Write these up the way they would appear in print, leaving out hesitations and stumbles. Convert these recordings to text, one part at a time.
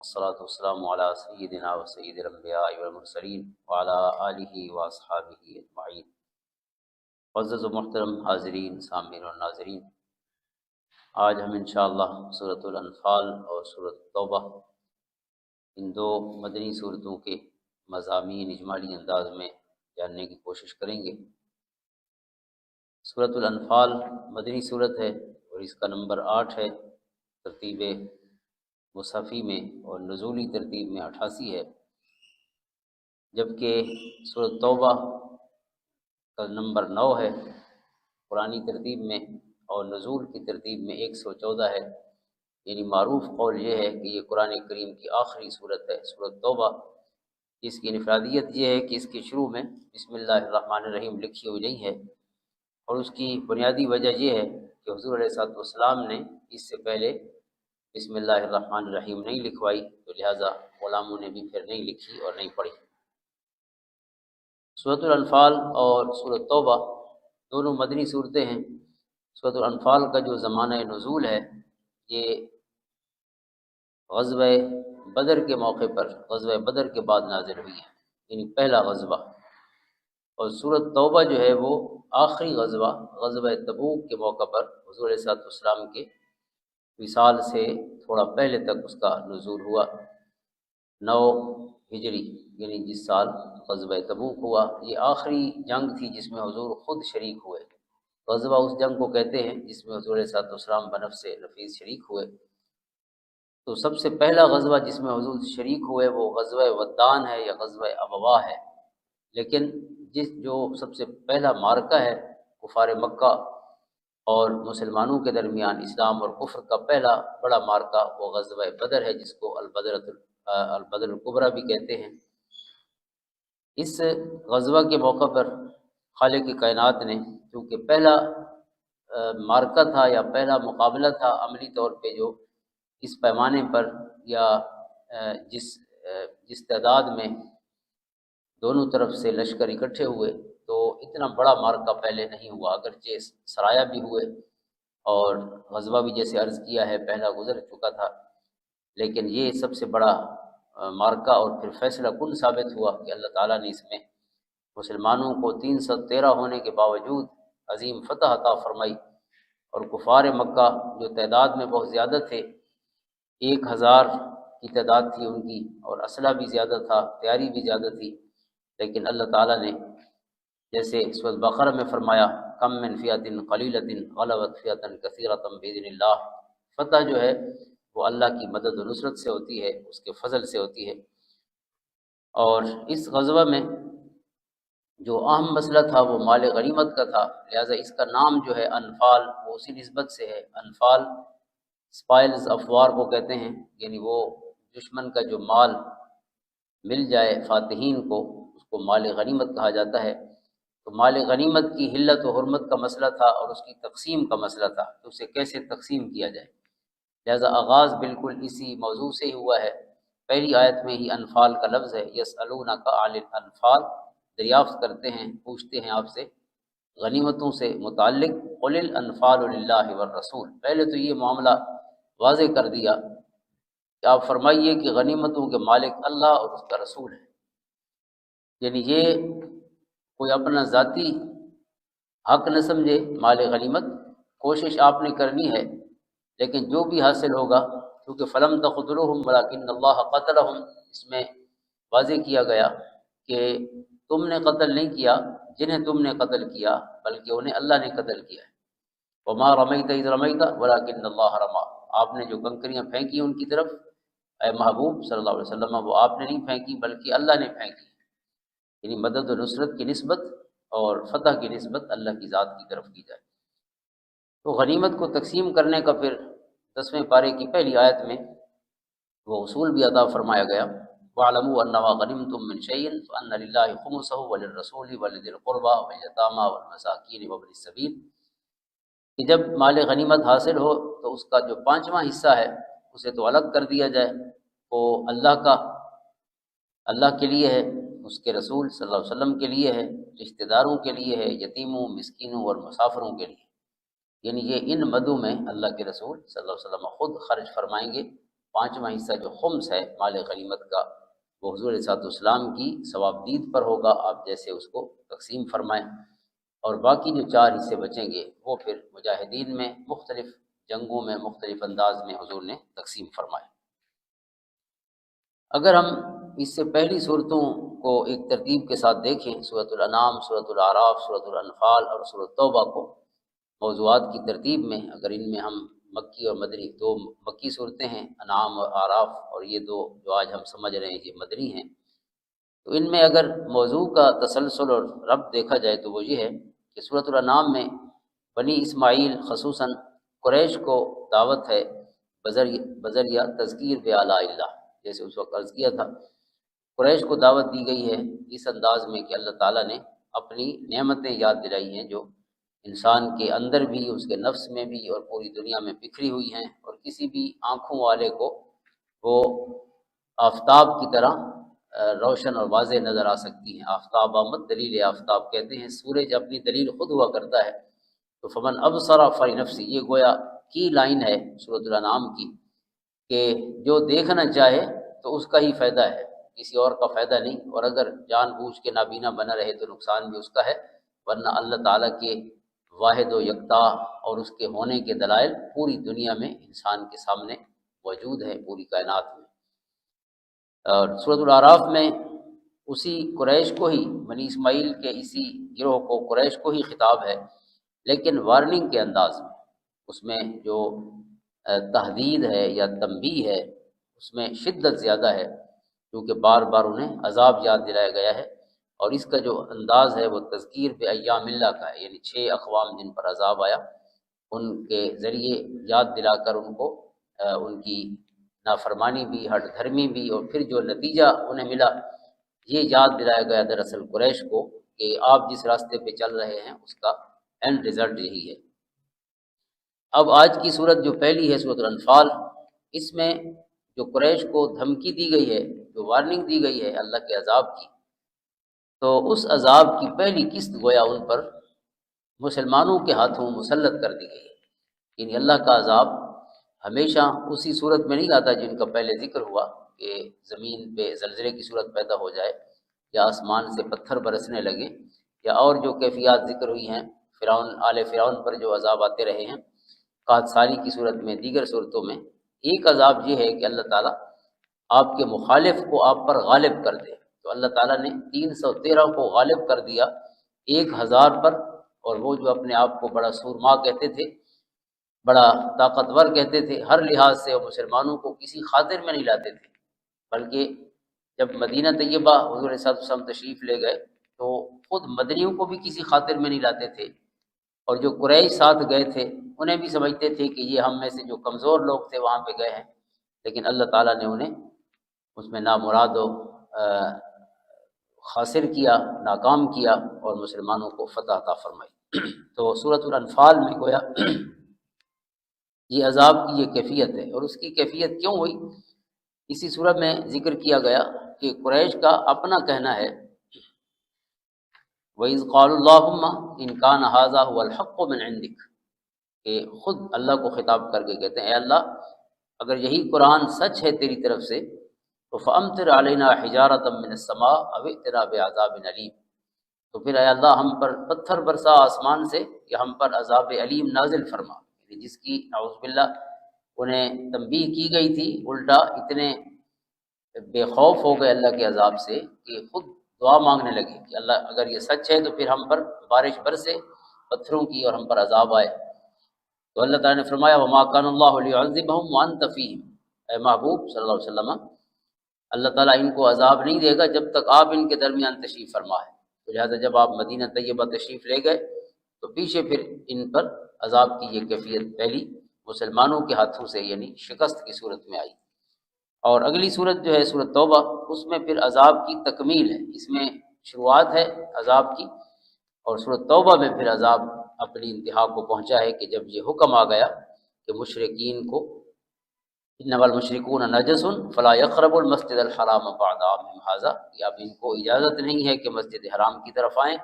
والصلاة والسلام على سيدنا وسيد الأنبياء والمرسلين وعلى آلہ واصحابہ اجمعین۔ معزز و محترم حاضرین، سامعین اور ناظرین، آج ہم انشاءاللہ سورۃ الانفال اور سورۃ توبہ، ان دو مدنی صورتوں کے مضامین اجمالی انداز میں جاننے کی کوشش کریں گے۔ سورۃ الانفال مدنی صورت ہے اور اس کا نمبر 8 ہے ترتیب مصحفی میں، اور نزولی ترتیب میں 88 ہے، جبکہ سورۃ توبہ کا نمبر 9 ہے قرآنی ترتیب میں، اور نزول کی ترتیب میں 114 ہے۔ یعنی معروف قول یہ ہے کہ یہ قرآن کریم کی آخری صورت ہے سورۃ توبہ۔ اس کی انفرادیت یہ ہے کہ اس کے شروع میں بسم اللہ الرحمن الرحیم لکھی ہوئی نہیں ہے، اور اس کی بنیادی وجہ یہ ہے کہ حضور علیہ الصلوۃ والسلام نے اس سے پہلے بسم اللہ الرحمن الرحیم نہیں لکھوائی، تو لہٰذا غلاموں نے بھی پھر نہیں لکھی اور نہیں پڑھی۔ سورۃ الانفال اور سورۃ توبہ دونوں مدنی صورتیں ہیں۔ سورۃ الانفال کا جو زمانہ نزول ہے یہ غزوہ بدر کے موقع پر، غزوہ بدر کے بعد نازل ہوئی ہے، یعنی پہلا غزوہ۔ اور سورۃ توبہ جو ہے وہ آخری غزوہ، غزوہ تبوک کے موقع پر حضور علیہ الصلوۃ والسلام کے وصال سے تھوڑا پہلے تک اس کا نزول ہوا، 9 ہجری، یعنی جس سال غزوہ تبوک ہوا۔ یہ آخری جنگ تھی جس میں حضور خود شریک ہوئے۔ غزوہ اس جنگ کو کہتے ہیں جس میں حضور علیہ الصلوۃ والسلام بنفس نفیس شریک ہوئے۔ تو سب سے پہلا غزوہ جس میں حضور شریک ہوئے وہ غزوہ ودان ہے یا غزوہ ابوا ہے، لیکن جو سب سے پہلا معرکہ ہے کفار مکہ اور مسلمانوں کے درمیان اسلام اور کفر کا پہلا بڑا معرکہ وہ غزوہ بدر ہے، جس کو البدر الکبریٰ بھی کہتے ہیں۔ اس غزوہ کے موقع پر خالق کائنات نے، کیونکہ پہلا معرکہ تھا یا پہلا مقابلہ تھا عملی طور پہ، جو اس پیمانے پر یا جس تعداد میں دونوں طرف سے لشکر اکٹھے ہوئے، تو اتنا بڑا معرکہ پہلے نہیں ہوا، اگرچہ سرایا بھی ہوئے اور غزوہ بھی جیسے عرض کیا ہے پہلا گزر چکا تھا، لیکن یہ سب سے بڑا معرکہ اور پھر فیصلہ کن ثابت ہوا کہ اللہ تعالیٰ نے اس میں مسلمانوں کو 313 ہونے کے باوجود عظیم فتح عطا فرمائی، اور کفار مکہ جو تعداد میں بہت زیادہ تھے، 1000 کی تعداد تھی ان کی، اور اسلحہ بھی زیادہ تھا، تیاری بھی زیادہ تھی، لیکن اللہ تعالیٰ نے جیسے سورۃ بقرہ میں فرمایا کم من فئۃ قلیلۃ غلبت فئۃ کثیرۃ باذن اللہ، فتح جو ہے وہ اللہ کی مدد و نصرت سے ہوتی ہے، اس کے فضل سے ہوتی ہے۔ اور اس غزوہ میں جو اہم مسئلہ تھا وہ مال غنیمت کا تھا، لہٰذا اس کا نام جو ہے انفال وہ اسی نسبت سے ہے۔ انفال اسپائلز آف وار کو کہتے ہیں، یعنی وہ دشمن کا جو مال مل جائے فاتحین کو، اس کو مال غنیمت کہا جاتا ہے۔ تو مال غنیمت کی حلت و حرمت کا مسئلہ تھا اور اس کی تقسیم کا مسئلہ تھا کہ اسے کیسے تقسیم کیا جائے، لہذا آغاز بالکل اسی موضوع سے ہی ہوا ہے۔ پہلی آیت میں ہی انفال کا لفظ ہے، یسألونک عن الانفال، دریافت کرتے ہیں، پوچھتے ہیں آپ سے غنیمتوں سے متعلق، قل الانفال للہ والرسول، پہلے تو یہ معاملہ واضح کر دیا کہ آپ فرمائیے کہ غنیمتوں کے مالک اللہ اور اس کا رسول ہے، یعنی یہ کوئی اپنا ذاتی حق نہ سمجھے مال غنیمت، کوشش آپ نے کرنی ہے، لیکن جو بھی حاصل ہوگا، کیونکہ فلم تقتلوہم ولکن اللہ قتلہم، اس میں واضح کیا گیا کہ تم نے قتل نہیں کیا جنہیں تم نے قتل کیا، بلکہ انہیں اللہ نے قتل کیا ہے۔ وما رمیت اذ رمیت ولکن اللہ رمی، آپ نے جو کنکریاں پھینکی ان کی طرف، اے محبوب صلی اللہ علیہ وسلم، وہ آپ نے نہیں پھینکی بلکہ اللہ نے پھینکی، یعنی مدد و نصرت کی نسبت اور فتح کی نسبت اللہ کی ذات کی طرف کی جائے۔ تو غنیمت کو تقسیم کرنے کا پھر 10ویں پارے کی پہلی آیت میں وہ اصول بھی عطا فرمایا گیا، وَاعْلَمُوا أَنَّمَا غَنِمْتُم مِّن شَيْءٍ فَأَنَّ لِلَّهِ خُمُسَهُ وَلِلرَّسُولِ وَلِذِي الْقُرْبَى وَالْيَتَامَى وَالْمَسَاكِينِ وَابْنِ السَّبِيلِ، کہ جب مال غنیمت حاصل ہو تو اس کا جو 5واں حصہ ہے اسے تو الگ کر دیا جائے، وہ اللہ کے لیے ہے، اس کے رسول صلی اللہ علیہ وسلم کے لیے ہے، رشتہ داروں کے لیے ہے، یتیموں، مسکینوں اور مسافروں کے لیے، یعنی یہ ان مدوں میں اللہ کے رسول صلی اللہ علیہ وسلم خود خرچ فرمائیں گے، 5واں حصہ جو خمس ہے مال غنیمت کا، وہ حضور علیہ السلام کی ثوابدید پر ہوگا، آپ جیسے اس کو تقسیم فرمائیں، اور باقی جو 4 حصے بچیں گے وہ پھر مجاہدین میں مختلف جنگوں میں مختلف انداز میں حضور نے تقسیم فرمائے۔ اگر ہم اس سے پہلی صورتوں کو ایک ترتیب کے ساتھ دیکھیں، سورۃ الانعام، سورۃ الاعراف، سورۃ الانفال اور سورۃ توبہ کو موضوعات کی ترتیب میں، اگر ان میں ہم مکی اور مدنی، 2 مکی صورتیں ہیں انعام اور اعراف، اور یہ 2 جو آج ہم سمجھ رہے ہیں یہ مدنی ہیں، تو ان میں اگر موضوع کا تسلسل اور ربط دیکھا جائے تو وہ یہ ہے کہ سورۃ الانعام میں بنی اسماعیل خصوصاً قریش کو دعوت ہے بذریعہ تذکیر بآلاء اللہ، جیسے اس وقت عرض کیا تھا، قریش کو دعوت دی گئی ہے اس انداز میں کہ اللہ تعالیٰ نے اپنی نعمتیں یاد دلائی ہیں جو انسان کے اندر بھی، اس کے نفس میں بھی اور پوری دنیا میں بکھری ہوئی ہیں، اور کسی بھی آنکھوں والے کو وہ آفتاب کی طرح روشن اور واضح نظر آ سکتی ہیں۔ آفتاب آمد دلیل آفتاب کہتے ہیں، سورج اپنی دلیل خود ہوا کرتا ہے، تو فمن ابصر فلنفسہ، یہ گویا کی لائن ہے سورۃ الانعام کی کہ جو دیکھنا چاہے تو اس کا ہی فائدہ ہے، کسی اور کا فائدہ نہیں، اور اگر جان بوجھ کے نابینا بنا رہے تو نقصان بھی اس کا ہے، ورنہ اللہ تعالیٰ کے واحد و یکتا اور اس کے ہونے کے دلائل پوری دنیا میں انسان کے سامنے موجود ہیں، پوری کائنات میں۔ اور سورۃ الاعراف میں اسی قریش کو ہی، بنی اسماعیل کے اسی گروہ کو، قریش کو ہی خطاب ہے، لیکن وارننگ کے انداز میں۔ اس میں جو تحدید ہے یا تنبیہ ہے اس میں شدت زیادہ ہے، کیونکہ بار بار انہیں عذاب یاد دلایا گیا ہے، اور اس کا جو انداز ہے وہ تذکیر بایام اللہ کا ہے، یعنی 6 اقوام جن پر عذاب آیا ان کے ذریعے یاد دلا کر ان کو ان کی نافرمانی بھی، ہٹ دھرمی بھی، اور پھر جو نتیجہ انہیں ملا یہ یاد دلایا گیا دراصل قریش کو کہ آپ جس راستے پہ چل رہے ہیں اس کا اینڈ رزلٹ یہی ہے۔ اب آج کی صورت جو پہلی ہے سورۃ الانفال، اس میں جو قریش کو دھمکی دی گئی ہے، جو وارننگ دی گئی ہے اللہ کے عذاب کی، تو اس عذاب کی پہلی قسط گویا ان پر مسلمانوں کے ہاتھوں مسلط کر دی گئی ہے۔ یعنی اللہ کا عذاب ہمیشہ اسی صورت میں نہیں آتا جن کا پہلے ذکر ہوا کہ زمین پہ زلزلے کی صورت پیدا ہو جائے یا آسمان سے پتھر برسنے لگے، یا اور جو کیفیات ذکر ہوئی ہیں آل فرعون پر جو عذاب آتے رہے ہیں قحط سالی کی صورت میں، دیگر صورتوں میں ایک عذاب یہ ہے کہ اللہ تعالیٰ آپ کے مخالف کو آپ پر غالب کر دے۔ تو اللہ تعالیٰ نے 313 کو غالب کر دیا 1000 پر، اور وہ جو اپنے آپ کو بڑا سورما کہتے تھے، بڑا طاقتور کہتے تھے، ہر لحاظ سے وہ مسلمانوں کو کسی خاطر میں نہیں لاتے تھے، بلکہ جب مدینہ طیبہ حضور صلی اللہ علیہ وسلم تشریف لے گئے تو خود مدنیوں کو بھی کسی خاطر میں نہیں لاتے تھے، اور جو قریش ساتھ گئے تھے انہیں بھی سمجھتے تھے کہ یہ ہم میں سے جو کمزور لوگ تھے وہاں پہ گئے ہیں، لیکن اللہ تعالیٰ نے انہیں اس میں نامراد و خاسر کیا، ناکام کیا، اور مسلمانوں کو فتح عطا فرمائی۔ تو سورۃ الانفال میں گویا یہ عذاب کی یہ کیفیت ہے، اور اس کی کیفیت کیوں ہوئی اسی سورہ میں ذکر کیا گیا کہ قریش کا اپنا کہنا ہے، وَإِذْ قَالُوا اللَّهُمَّ إِنْ كَانَ هَذَا هُوَ الْحَقُّ مِنْ عِنْدِكَ، کہ خود اللہ کو خطاب کر کے کہتے ہیں اے اللہ اگر یہی قرآن سچ ہے تیری طرف سے تو فَأَمْطِرْ عَلَيْنَا حِجَارَةً مِّنَ السَّمَاءِ أَوْ ائْتِنَا بِعَذَابٍ أَلِيمٍ، تو پھر اے اللہ ہم پر پتھر برسا آسمان سے یا ہم پر عذاب علیم نازل فرما، جس کی نعوذ باللہ انہیں تنبیہ کی گئی تھی، الٹا اتنے بے خوف ہو گئے اللہ کے عذاب سے کہ خود دعا مانگنے لگے کہ اللہ اگر یہ سچ ہے تو پھر ہم پر بارش برسے پتھروں کی اور ہم پر عذاب آئے۔ تو اللہ تعالیٰ نے فرمایا وما کان اللہ لیعذبہم وانت فیہم، اے محبوب صلی اللہ علیہ وسلم اللہ تعالیٰ ان کو عذاب نہیں دے گا جب تک آپ ان کے درمیان تشریف فرما ہے، تو لہٰذا جب آپ مدینہ طیبہ تشریف لے گئے تو پیچھے پھر ان پر عذاب کی یہ کیفیت پہلی مسلمانوں کے ہاتھوں سے یعنی شکست کی صورت میں آئی۔ اور اگلی صورت جو ہے صورت توبہ، اس میں پھر عذاب کی تکمیل ہے، اس میں شروعات ہے عذاب کی، اور صورت توبہ میں پھر عذاب اپنی انتہا کو پہنچا ہے کہ جب یہ حکم آ گیا کہ مشرکین کو انما المشرکون نجس فلا یقربوا المسجد الحرام بعد عامہم ھذا، کہ اب ان کو اجازت نہیں ہے کہ مسجد حرام کی طرف آئیں،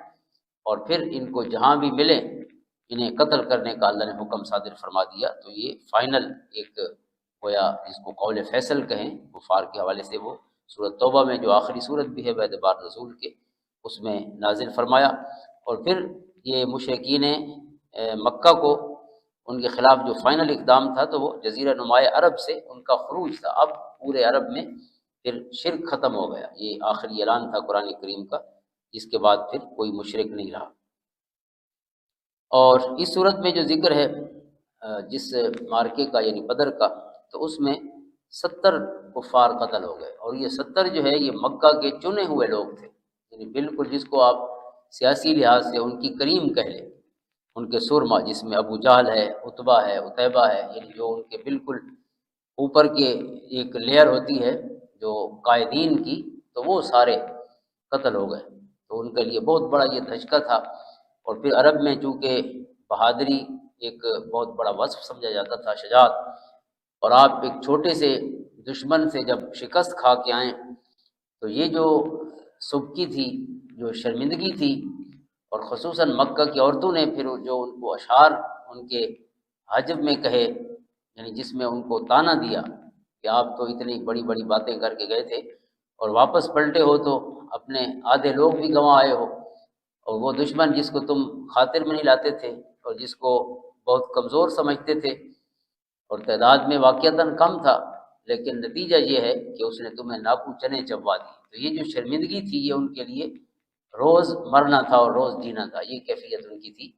اور پھر ان کو جہاں بھی ملیں انہیں قتل کرنے کا اللہ نے حکم صادر فرما دیا۔ تو یہ فائنل ایک گویا جس کو قول فیصل کہیں کفار کے حوالے سے، وہ سورۃ توبہ میں جو آخری سورت بھی ہے باعتبار نزول کے، اس میں نازل فرمایا۔ اور پھر یہ مشرکین مکہ کو ان کے خلاف جو فائنل اقدام تھا تو وہ جزیرہ نماء عرب سے ان کا خروج تھا۔ اب پورے عرب میں پھر شرک ختم ہو گیا، یہ آخری اعلان تھا قرآن کریم کا، جس کے بعد پھر کوئی مشرک نہیں رہا۔ اور اس صورت میں جو ذکر ہے جس مارکے کا یعنی بدر کا، تو اس میں 70 کفار قتل ہو گئے، اور یہ 70 جو ہے یہ مکہ کے چنے ہوئے لوگ تھے، یعنی بالکل جس کو آپ سیاسی لحاظ سے ان کی کریم کہہ لیں، ان کے سرما، جس میں ابو جہل ہے، عتبہ ہے، عتیبہ ہے، یعنی جو ان کے بالکل اوپر کے ایک لیئر ہوتی ہے جو قائدین کی، تو وہ سارے قتل ہو گئے۔ تو ان کے لیے بہت بڑا یہ دھچکا تھا۔ اور پھر عرب میں چونکہ بہادری ایک بہت بڑا وصف سمجھا جاتا تھا، شجاعت، اور آپ ایک چھوٹے سے دشمن سے جب شکست کھا کے آئیں تو یہ جو سبکی تھی، جو شرمندگی تھی، اور خصوصاً مکہ کی عورتوں نے پھر جو ان کو اشعار ان کے حجب میں کہے، یعنی جس میں ان کو طعنہ دیا کہ آپ تو اتنی بڑی بڑی باتیں کر کے گئے تھے اور واپس پلٹے ہو تو اپنے آدھے لوگ بھی گنوا آئے ہو، اور وہ دشمن جس کو تم خاطر میں نہیں لاتے تھے اور جس کو بہت کمزور سمجھتے تھے اور تعداد میں واقعتاً کم تھا، لیکن نتیجہ یہ ہے کہ اس نے تمہیں ناکو چنے چبوا دی۔ تو یہ جو شرمندگی تھی یہ ان کے لیے روز مرنا تھا اور روز جینا تھا، یہ کیفیت ان کی تھی۔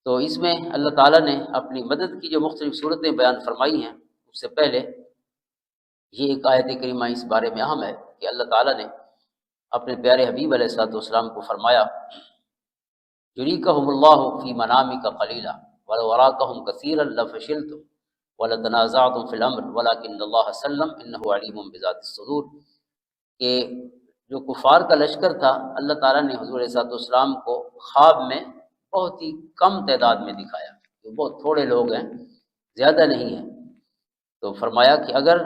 تو اس میں اللہ تعالیٰ نے اپنی مدد کی جو مختلف صورتیں بیان فرمائی ہیں، اس سے پہلے یہ ایک آیت کریمہ اس بارے میں اہم ہے کہ اللہ تعالیٰ نے اپنے پیارے حبیب علیہ الصلوۃ والسلام کو فرمایا، یریکہم اللہ فی منامک قلیلا ولو اراکہم کثیرا لفشلتم ولتنازعتم فی الامر ولکن اللہ سلم انہ علیم بذات الصدور، کہ جو کفار کا لشکر تھا اللہ تعالیٰ نے حضور علیہ الصلوۃ والسلام کو خواب میں بہت ہی کم تعداد میں دکھایا، وہ بہت تھوڑے لوگ ہیں، زیادہ نہیں ہیں۔ تو فرمایا کہ اگر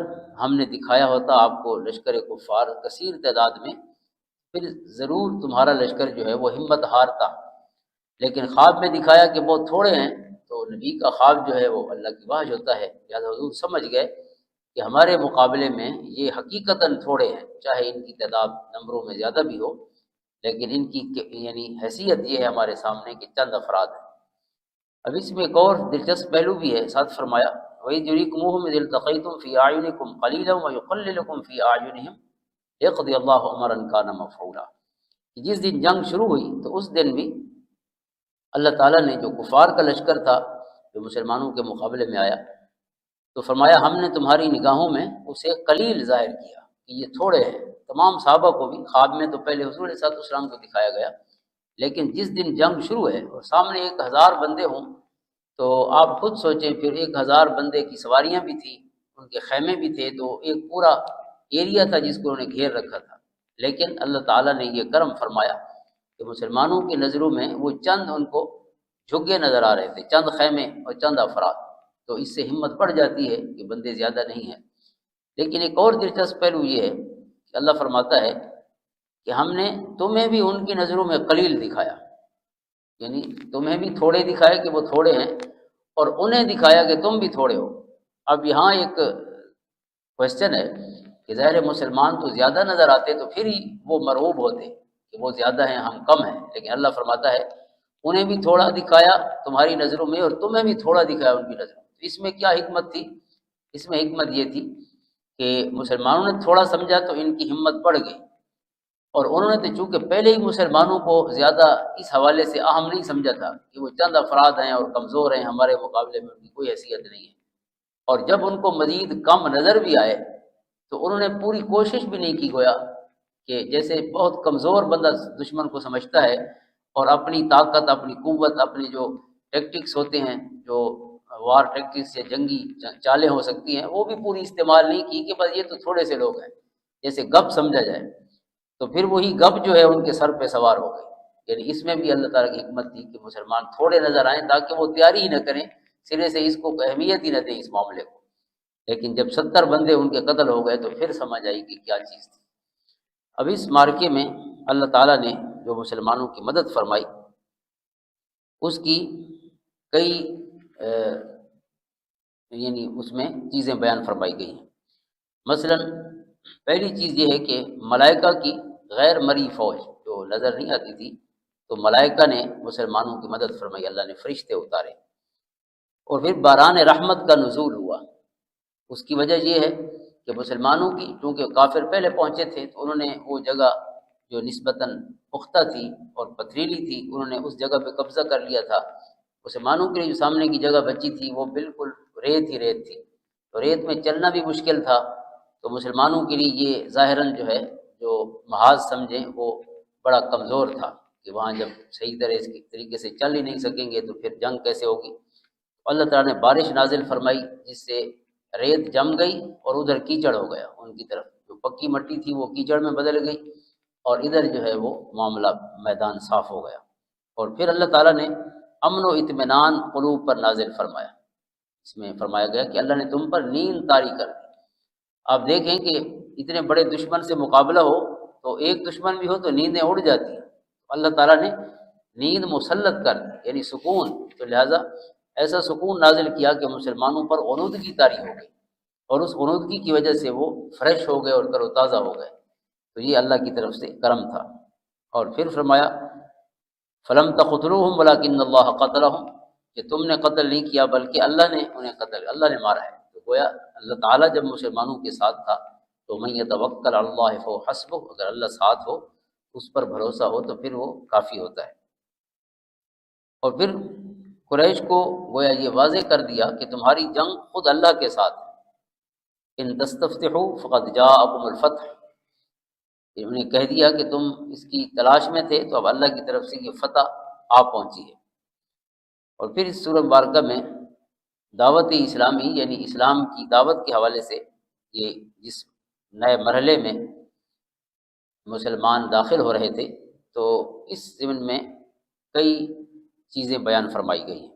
ہم نے دکھایا ہوتا آپ کو لشکر کفار کثیر تعداد میں، پھر ضرور تمہارا لشکر جو ہے وہ ہمت ہارتا، لیکن خواب میں دکھایا کہ بہت تھوڑے ہیں، تو نبی کا خواب جو ہے وہ اللہ کی وحی ہوتا ہے، لہٰذا حضور سمجھ گئے کہ ہمارے مقابلے میں یہ حقیقتاً تھوڑے ہیں، چاہے ان کی تعداد نمبروں میں زیادہ بھی ہو، لیکن ان کی یعنی حیثیت یہ ہے ہمارے سامنے کہ چند افراد ہیں۔ اب اس میں ایک اور دلچسپ پہلو بھی ہے، ساتھ فرمایا وَإِذْ يُرِيكُمُوهُمْ إِذِ الْتَقَيْتُمْ فِي أَعْيُنِكُمْ قَلِيلًا وَيُقَلِّلُكُمْ فِي أَعْيُنِهِمْ لِيَقْضِيَ اللَّهُ أَمْرًا كَانَ مَفْعُولًا۔ جس دن جنگ شروع ہوئی تو اس دن بھی اللہ تعالیٰ نے جو کفار کا لشکر تھا جو مسلمانوں کے مقابلے میں آیا، تو فرمایا ہم نے تمہاری نگاہوں میں اسے قلیل ظاہر کیا کہ یہ تھوڑے ہیں۔ تمام صحابہ کو بھی خواب میں تو پہلے حضور علیہ السلام کو دکھایا گیا، لیکن جس دن جنگ شروع ہے اور سامنے 1000 بندے ہوں تو آپ خود سوچیں، پھر 1000 بندے کی سواریاں بھی تھیں، ان کے خیمے بھی تھے، تو ایک پورا ایریا تھا جس کو انہوں نے گھیر رکھا تھا، لیکن اللہ تعالیٰ نے یہ کرم فرمایا کہ مسلمانوں کی نظروں میں وہ چند ان کو جھگے نظر آ رہے تھے، چند خیمے اور چند افراد، تو اس سے ہمت بڑھ جاتی ہے کہ بندے زیادہ نہیں ہیں۔ لیکن ایک اور دلچسپ پہلو یہ ہے کہ اللہ فرماتا ہے کہ ہم نے تمہیں بھی ان کی نظروں میں قلیل دکھایا، یعنی تمہیں بھی تھوڑے دکھائے کہ وہ تھوڑے ہیں، اور انہیں دکھایا کہ تم بھی تھوڑے ہو۔ اب یہاں ایک کوشچن ہے کہ ظاہر مسلمان تو زیادہ نظر آتے تو پھر ہی وہ مرعوب ہوتے کہ وہ زیادہ ہیں ہم کم ہیں، لیکن اللہ فرماتا ہے انہیں بھی تھوڑا دکھایا تمہاری نظروں میں اور تمہیں بھی تھوڑا دکھایا ان کی نظروں میں۔ اس میں کیا حکمت تھی؟ اس میں حکمت یہ تھی کہ مسلمانوں نے تھوڑا سمجھا تو ان کی ہمت بڑھ گئی، اور انہوں نے تو چونکہ پہلے ہی مسلمانوں کو زیادہ اس حوالے سے اہم نہیں سمجھا تھا کہ وہ چند افراد ہیں اور کمزور ہیں، ہمارے مقابلے میں ان کی کوئی حیثیت نہیں ہے، اور جب ان کو مزید کم نظر بھی آئے تو انہوں نے پوری کوشش بھی نہیں کی، گویا کہ جیسے بہت کمزور بندہ دشمن کو سمجھتا ہے اور اپنی طاقت، اپنی قوت، اپنے جو ٹیکٹکس ہوتے ہیں، جو وار ٹیکٹکس یا جنگی چالیں ہو سکتی ہیں، وہ بھی پوری استعمال نہیں کی کہ بس یہ تو تھوڑے سے لوگ ہیں، جیسے گپ سمجھا جائے، تو پھر وہی گپ جو ہے ان کے سر پہ سوار ہو گئی۔ یعنی اس میں بھی اللہ تعالیٰ کی حکمت تھی کہ مسلمان تھوڑے نظر آئیں تاکہ وہ تیاری ہی نہ کریں، سرے سے اس کو اہمیت ہی نہ دیں اس معاملے کو، لیکن جب 70 بندے ان کے قتل ہو گئے تو پھر سمجھ آئی کہ کیا چیز تھی۔ اب اس مارکے میں اللہ تعالیٰ نے جو مسلمانوں کی مدد فرمائی اس کی کئی یعنی اس میں چیزیں بیان فرمائی گئی ہیں۔ مثلا پہلی چیز یہ ہے کہ ملائکہ کی غیر مرئی فوج جو نظر نہیں آتی تھی، تو ملائکہ نے مسلمانوں کی مدد فرمائی، اللہ نے فرشتے اتارے، اور پھر باران رحمت کا نزول ہوا۔ اس کی وجہ یہ ہے کہ مسلمانوں کی، چونکہ کافر پہلے پہنچے تھے تو انہوں نے وہ جگہ جو نسبتاً پختہ تھی اور پتھریلی تھی، انہوں نے اس جگہ پہ قبضہ کر لیا تھا۔ مسلمانوں کے لیے جو سامنے کی جگہ بچی تھی وہ بالکل ریت ہی ریت تھی، تو ریت میں چلنا بھی مشکل تھا، تو مسلمانوں کے لیے یہ ظاہراً جو ہے جو محاذ سمجھیں وہ بڑا کمزور تھا کہ وہاں جب صحیح طریقے سے چل ہی نہیں سکیں گے تو پھر جنگ کیسے ہوگی۔ اللہ تعالیٰ نے بارش نازل فرمائی جس سے ریت جم گئی اور ادھر کیچڑ ہو گیا، ان کی طرف جو پکی مٹی تھی وہ کیچڑ میں بدل گئی، اور ادھر جو ہے وہ معاملہ میدان صاف ہو گیا۔ اور پھر اللہ تعالیٰ نے امن و اطمینان قلوب پر نازل فرمایا۔ اس میں فرمایا گیا کہ اللہ نے تم پر نیند طاری کر دی۔ آپ دیکھیں کہ اتنے بڑے دشمن سے مقابلہ ہو تو ایک دشمن بھی ہو تو نیندیں اڑ جاتی ہیں، اللہ تعالیٰ نے نیند مسلط کر دی، یعنی سکون، تو لہٰذا ایسا سکون نازل کیا کہ مسلمانوں پر غنودگی طاری ہو گئی، اور اس غنودگی کی وجہ سے وہ فریش ہو گئے اور تر و تازہ ہو گئے۔ تو یہ اللہ کی طرف سے کرم تھا۔ اور پھر فرمایا فلم تقتلوہم ولکن اللہ قتلہم، کہ تم نے قتل نہیں کیا بلکہ اللہ نے انہیں قتل، اللہ نے مارا ہے۔ تو گویا اللہ تعالیٰ جب مسلمانوں کے ساتھ تھا تو من یتوکل علی اللہ فہو حسبہ، اگر اللہ ساتھ ہو، اس پر بھروسہ ہو تو پھر وہ کافی ہوتا ہے۔ اور پھر قریش کو گویا یہ واضح کر دیا کہ تمہاری جنگ خود اللہ کے ساتھ ہے، ان تستفتحوا فقد جاءکم الفتح، انہوں نے کہہ دیا کہ تم اس کی تلاش میں تھے تو اب اللہ کی طرف سے یہ فتح آ پہنچی ہے۔ اور پھر اس سورہ مبارکہ میں دعوت اسلامی یعنی اسلام کی دعوت کے حوالے سے یہ جس نئے مرحلے میں مسلمان داخل ہو رہے تھے تو اس ضمن میں کئی چیزیں بیان فرمائی گئی ہیں۔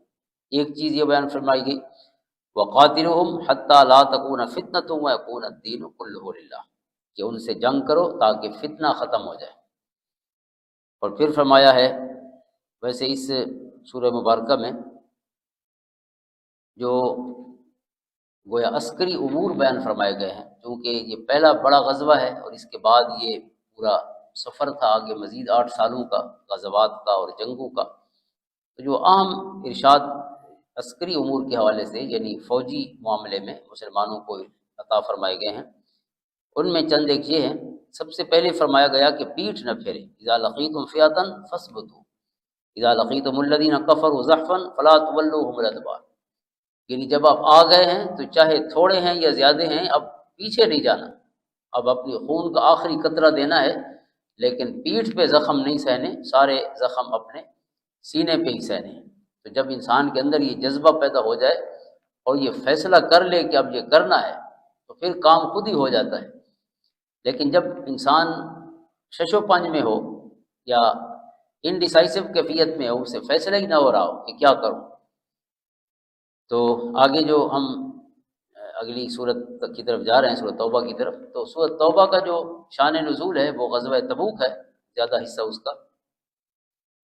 ایک چیز یہ بیان فرمائی گئی وقاتلہم حتی لا تکون فتنۃ ویکون الدین کلہ للہ، کہ ان سے جنگ کرو تاکہ فتنہ ختم ہو جائے۔ اور پھر فرمایا ہے، ویسے اس سورہ مبارکہ میں جو گویا عسکری امور بیان فرمائے گئے ہیں، کیونکہ یہ پہلا بڑا غزوہ ہے اور اس کے بعد یہ پورا سفر تھا آگے مزید 8 سالوں کا غزوات کا اور جنگوں کا، تو جو عام ارشاد عسکری امور کے حوالے سے یعنی فوجی معاملے میں مسلمانوں کو عطا فرمائے گئے ہیں، ان میں چند ایک یہ ہیں۔ سب سے پہلے فرمایا گیا کہ پیٹھ نہ پھیرے، اذا لقیتم فئۃ فاثبتوا اذا لقیتم الذین کفروا زحفا فلا تولوهم الادبار، یعنی جب آپ آ گئے ہیں تو چاہے تھوڑے ہیں یا زیادہ ہیں، اب پیچھے نہیں جانا، اب اپنی خون کا آخری قطرہ دینا ہے، لیکن پیٹھ پہ زخم نہیں سہنے، سارے زخم اپنے سینے پہ ہی سہنے ہیں۔ تو جب انسان کے اندر یہ جذبہ پیدا ہو جائے اور یہ فیصلہ کر لے کہ اب یہ کرنا ہے تو پھر کام خود ہی ہو جاتا ہے۔ لیکن جب انسان شش و پنج میں ہو یا انڈیسائسو کیفیت میں ہو، اسے فیصلہ ہی نہ ہو رہا ہو کہ کیا کروں، تو آگے جو ہم اگلی صورت کی طرف جا رہے ہیں، سورۃ توبہ کی طرف، تو سورۃ توبہ کا جو شان نزول ہے وہ غزوہ تبوک ہے، زیادہ حصہ اس کا۔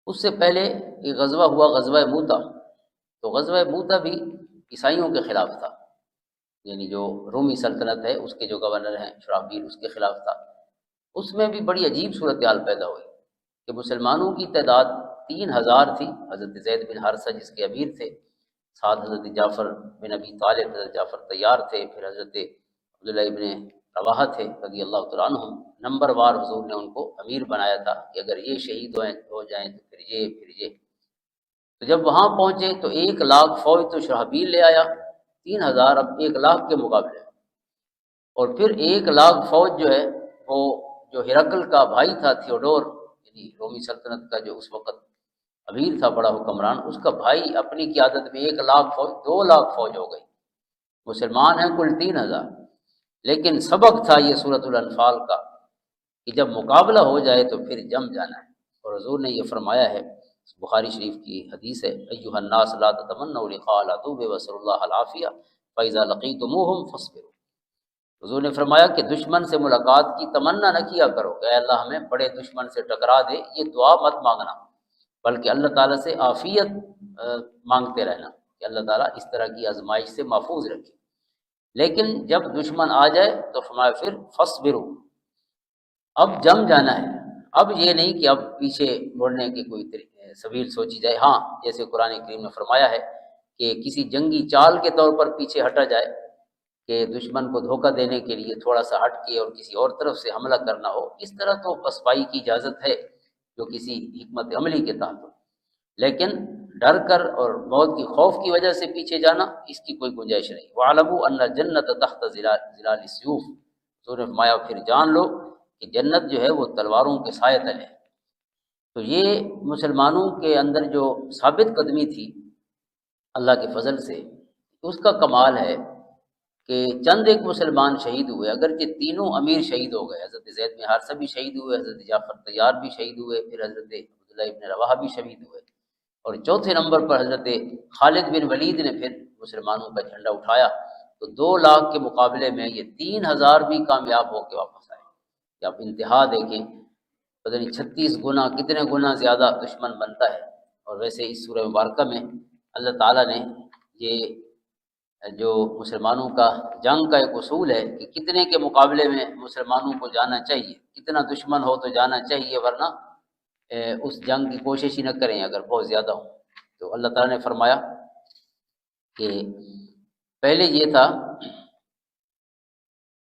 اس سے پہلے ایک غزوہ ہوا غزوہ موتا، تو غزوہ موتا بھی عیسائیوں کے خلاف تھا، یعنی جو رومی سلطنت ہے اس کے جو گورنر ہیں شرحبیل، اس کے خلاف تھا۔ اس میں بھی بڑی عجیب صورتحال پیدا ہوئی کہ مسلمانوں کی تعداد 3000 تھی، حضرت زید بن حارثہ جس کے امیر تھے، ساتھ حضرت جعفر بن ابی طالب، حضرت جعفر طیار تھے، پھر حضرت عبداللہ ابن رواحہ تھے رضی اللہ تعالیٰ عنہم، نمبر وار حضور نے ان کو امیر بنایا تھا کہ اگر یہ شہید ہو جائیں تو پھر یہ۔ تو جب وہاں پہنچے تو 1,00,000 فوج تو شرحبیل لے آیا، 3000 اب 1,00,000 کے مقابلے، اور پھر 1,00,000 فوج جو ہے وہ جو ہرقل کا بھائی تھا تھیوڈور، یعنی رومی سلطنت کا جو اس وقت امیر تھا، بڑا حکمران، اس کا بھائی اپنی قیادت میں 1,00,000 فوج، 2,00,000 فوج ہو گئی۔ مسلمان ہیں کل 3,000، لیکن سبق تھا یہ سورۃ الانفال کا کہ جب مقابلہ ہو جائے تو پھر جم جانا ہے۔ اور حضور نے یہ فرمایا ہے، بخاری شریف کی حدیث ہے، ایھا الناس لا تتمنوا لقاء العدو واسألوا اللہ العافیہ فاذا لقیتموہم فاصبروا۔ حضور نے فرمایا کہ دشمن سے ملاقات کی تمنا نہ کیا کرو کہ اے اللہ ہمیں بڑے دشمن سے ٹکرا دے، یہ دعا مت مانگنا، بلکہ اللہ تعالیٰ سے عافیت مانگتے رہنا کہ اللہ تعالیٰ اس طرح کی آزمائش سے محفوظ رکھے۔ لیکن جب دشمن آ جائے تو فرمایا پھر فصبروا، اب جم جانا ہے، اب یہ نہیں کہ اب پیچھے مڑنے کی کوئی سبیل سوچی جائے۔ ہاں، جیسے قرآن کریم نے فرمایا ہے کہ کسی جنگی چال کے طور پر پیچھے ہٹا جائے، کہ دشمن کو دھوکہ دینے کے لیے تھوڑا سا ہٹ کے اور کسی اور طرف سے حملہ کرنا ہو، اس طرح تو پسپائی کی اجازت ہے جو کسی حکمت عملی کے تحت ہو، لیکن ڈر کر اور موت کی خوف کی وجہ سے پیچھے جانا، اس کی کوئی گنجائش نہیں۔ وَاعْلَمُوا أَنَّ الْجَنَّةَ تَحْتَ ظِلَالِ السُّيُوفِ، سورہ نے فرمایا پھر جان لو کہ جنت جو ہے وہ تلواروں کے سائے تلے ہے۔ تو یہ مسلمانوں کے اندر جو ثابت قدمی تھی اللہ کے فضل سے، اس کا کمال ہے کہ چند ایک مسلمان شہید ہوئے، اگرچہ تینوں امیر شہید ہو گئے، حضرت زید بن حارثہ بھی شہید ہوئے، حضرت جعفر طیار بھی شہید ہوئے، پھر حضرت عبداللہ ابن رواحہ بھی شہید ہوئے، اور چوتھے نمبر پر حضرت خالد بن ولید نے پھر مسلمانوں کا جھنڈا اٹھایا، تو 2 لاکھ کے مقابلے میں یہ 3000 بھی کامیاب ہو کے واپس آئے۔ کہ آپ انتہا دیکھیں، پتہ نہیں 36 گنا کتنے گنا زیادہ دشمن بنتا ہے۔ اور ویسے اس سورہ مبارکہ میں اللہ تعالیٰ نے یہ جو مسلمانوں کا جنگ کا ایک اصول ہے کہ کتنے کے مقابلے میں مسلمانوں کو جانا چاہیے، کتنا دشمن ہو تو جانا چاہیے، ورنہ اس جنگ کی کوشش ہی نہ کریں اگر بہت زیادہ ہو۔ تو اللہ تعالیٰ نے فرمایا کہ پہلے یہ تھا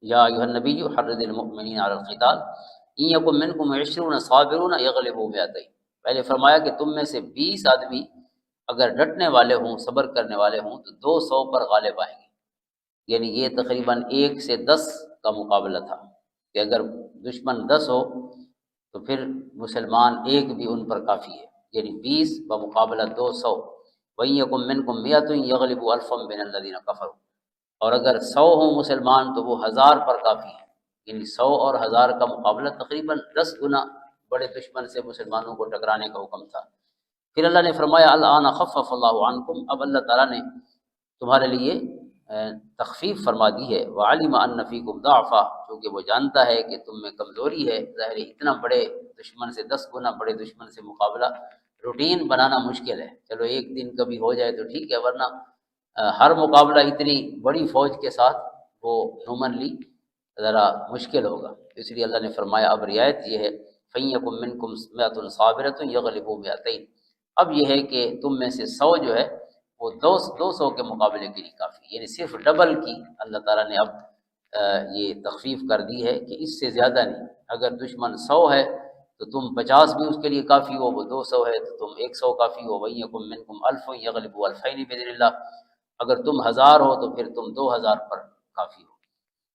یا ایھا النبی حرض المؤمنین علی القتال ان یکن منکم 20 صابرون یغلبوا مئتین، پہلے فرمایا کہ تم میں سے 20 آدمی اگر ڈٹنے والے ہوں، صبر کرنے والے ہوں تو 200 پر غالب آئیں گے۔ یعنی یہ تقریباً 1 سے 10 کا مقابلہ تھا کہ اگر دشمن 10 ہو تو پھر مسلمان ایک بھی ان پر کافی ہے، یعنی 20 بمقابلہ 200۔ وَإِن يَكُن مِّنكُم مِّائَةٌ يَغْلِبُوا أَلْفًا مِّنَ الَّذِينَ كَفَرُوا، اور اگر 100 ہوں مسلمان تو وہ 1000 پر کافی ہے، یعنی 100 اور 1000 کا مقابلہ تقریباً 10 گنا بڑے دشمن سے مسلمانوں کو ٹکرانے کا حکم تھا۔ پھر اللہ نے فرمایا الآن خفف اللہ عنکم، اب اللہ تعالیٰ نے تمہارے لیے تخفیف فرما دی ہے۔ وعلم ان فیکم ضعفا، کیونکہ وہ جانتا ہے کہ تم میں کمزوری ہے۔ ظاہر ہے اتنا بڑے دشمن سے 10 گنا بڑے دشمن سے مقابلہ روٹین بنانا مشکل ہے، چلو ایک دن کبھی ہو جائے تو ٹھیک ہے، ورنہ ہر مقابلہ اتنی بڑی فوج کے ساتھ وہ ہیومنلی ذرا مشکل ہوگا، اس لیے اللہ نے فرمایا اب رعایت یہ ہے فَإِن مِّنكُم مِّائَةٌ صَابِرَةٌ يَغْلِبُوا مِئَتَيْنِ، اب یہ ہے کہ تم میں سے 100 جو ہے وہ 200 کے مقابلے کے لیے کافی، یعنی صرف ڈبل کی اللہ تعالیٰ نے اب یہ تخفیف کر دی ہے کہ اس سے زیادہ نہیں۔ اگر دشمن 100 ہے تو تم 50 بھی اس کے لیے کافی ہو، وہ 200 ہے تو تم 100 کافی ہو۔ وَإِن يَكُن مِّنكُمْ أَلْفٌ يَغْلِبُوا أَلْفَيْنِ بِإِذْنِ اللَّهِ، اگر تم 1000 ہو تو پھر تم 2000 پر کافی ہو۔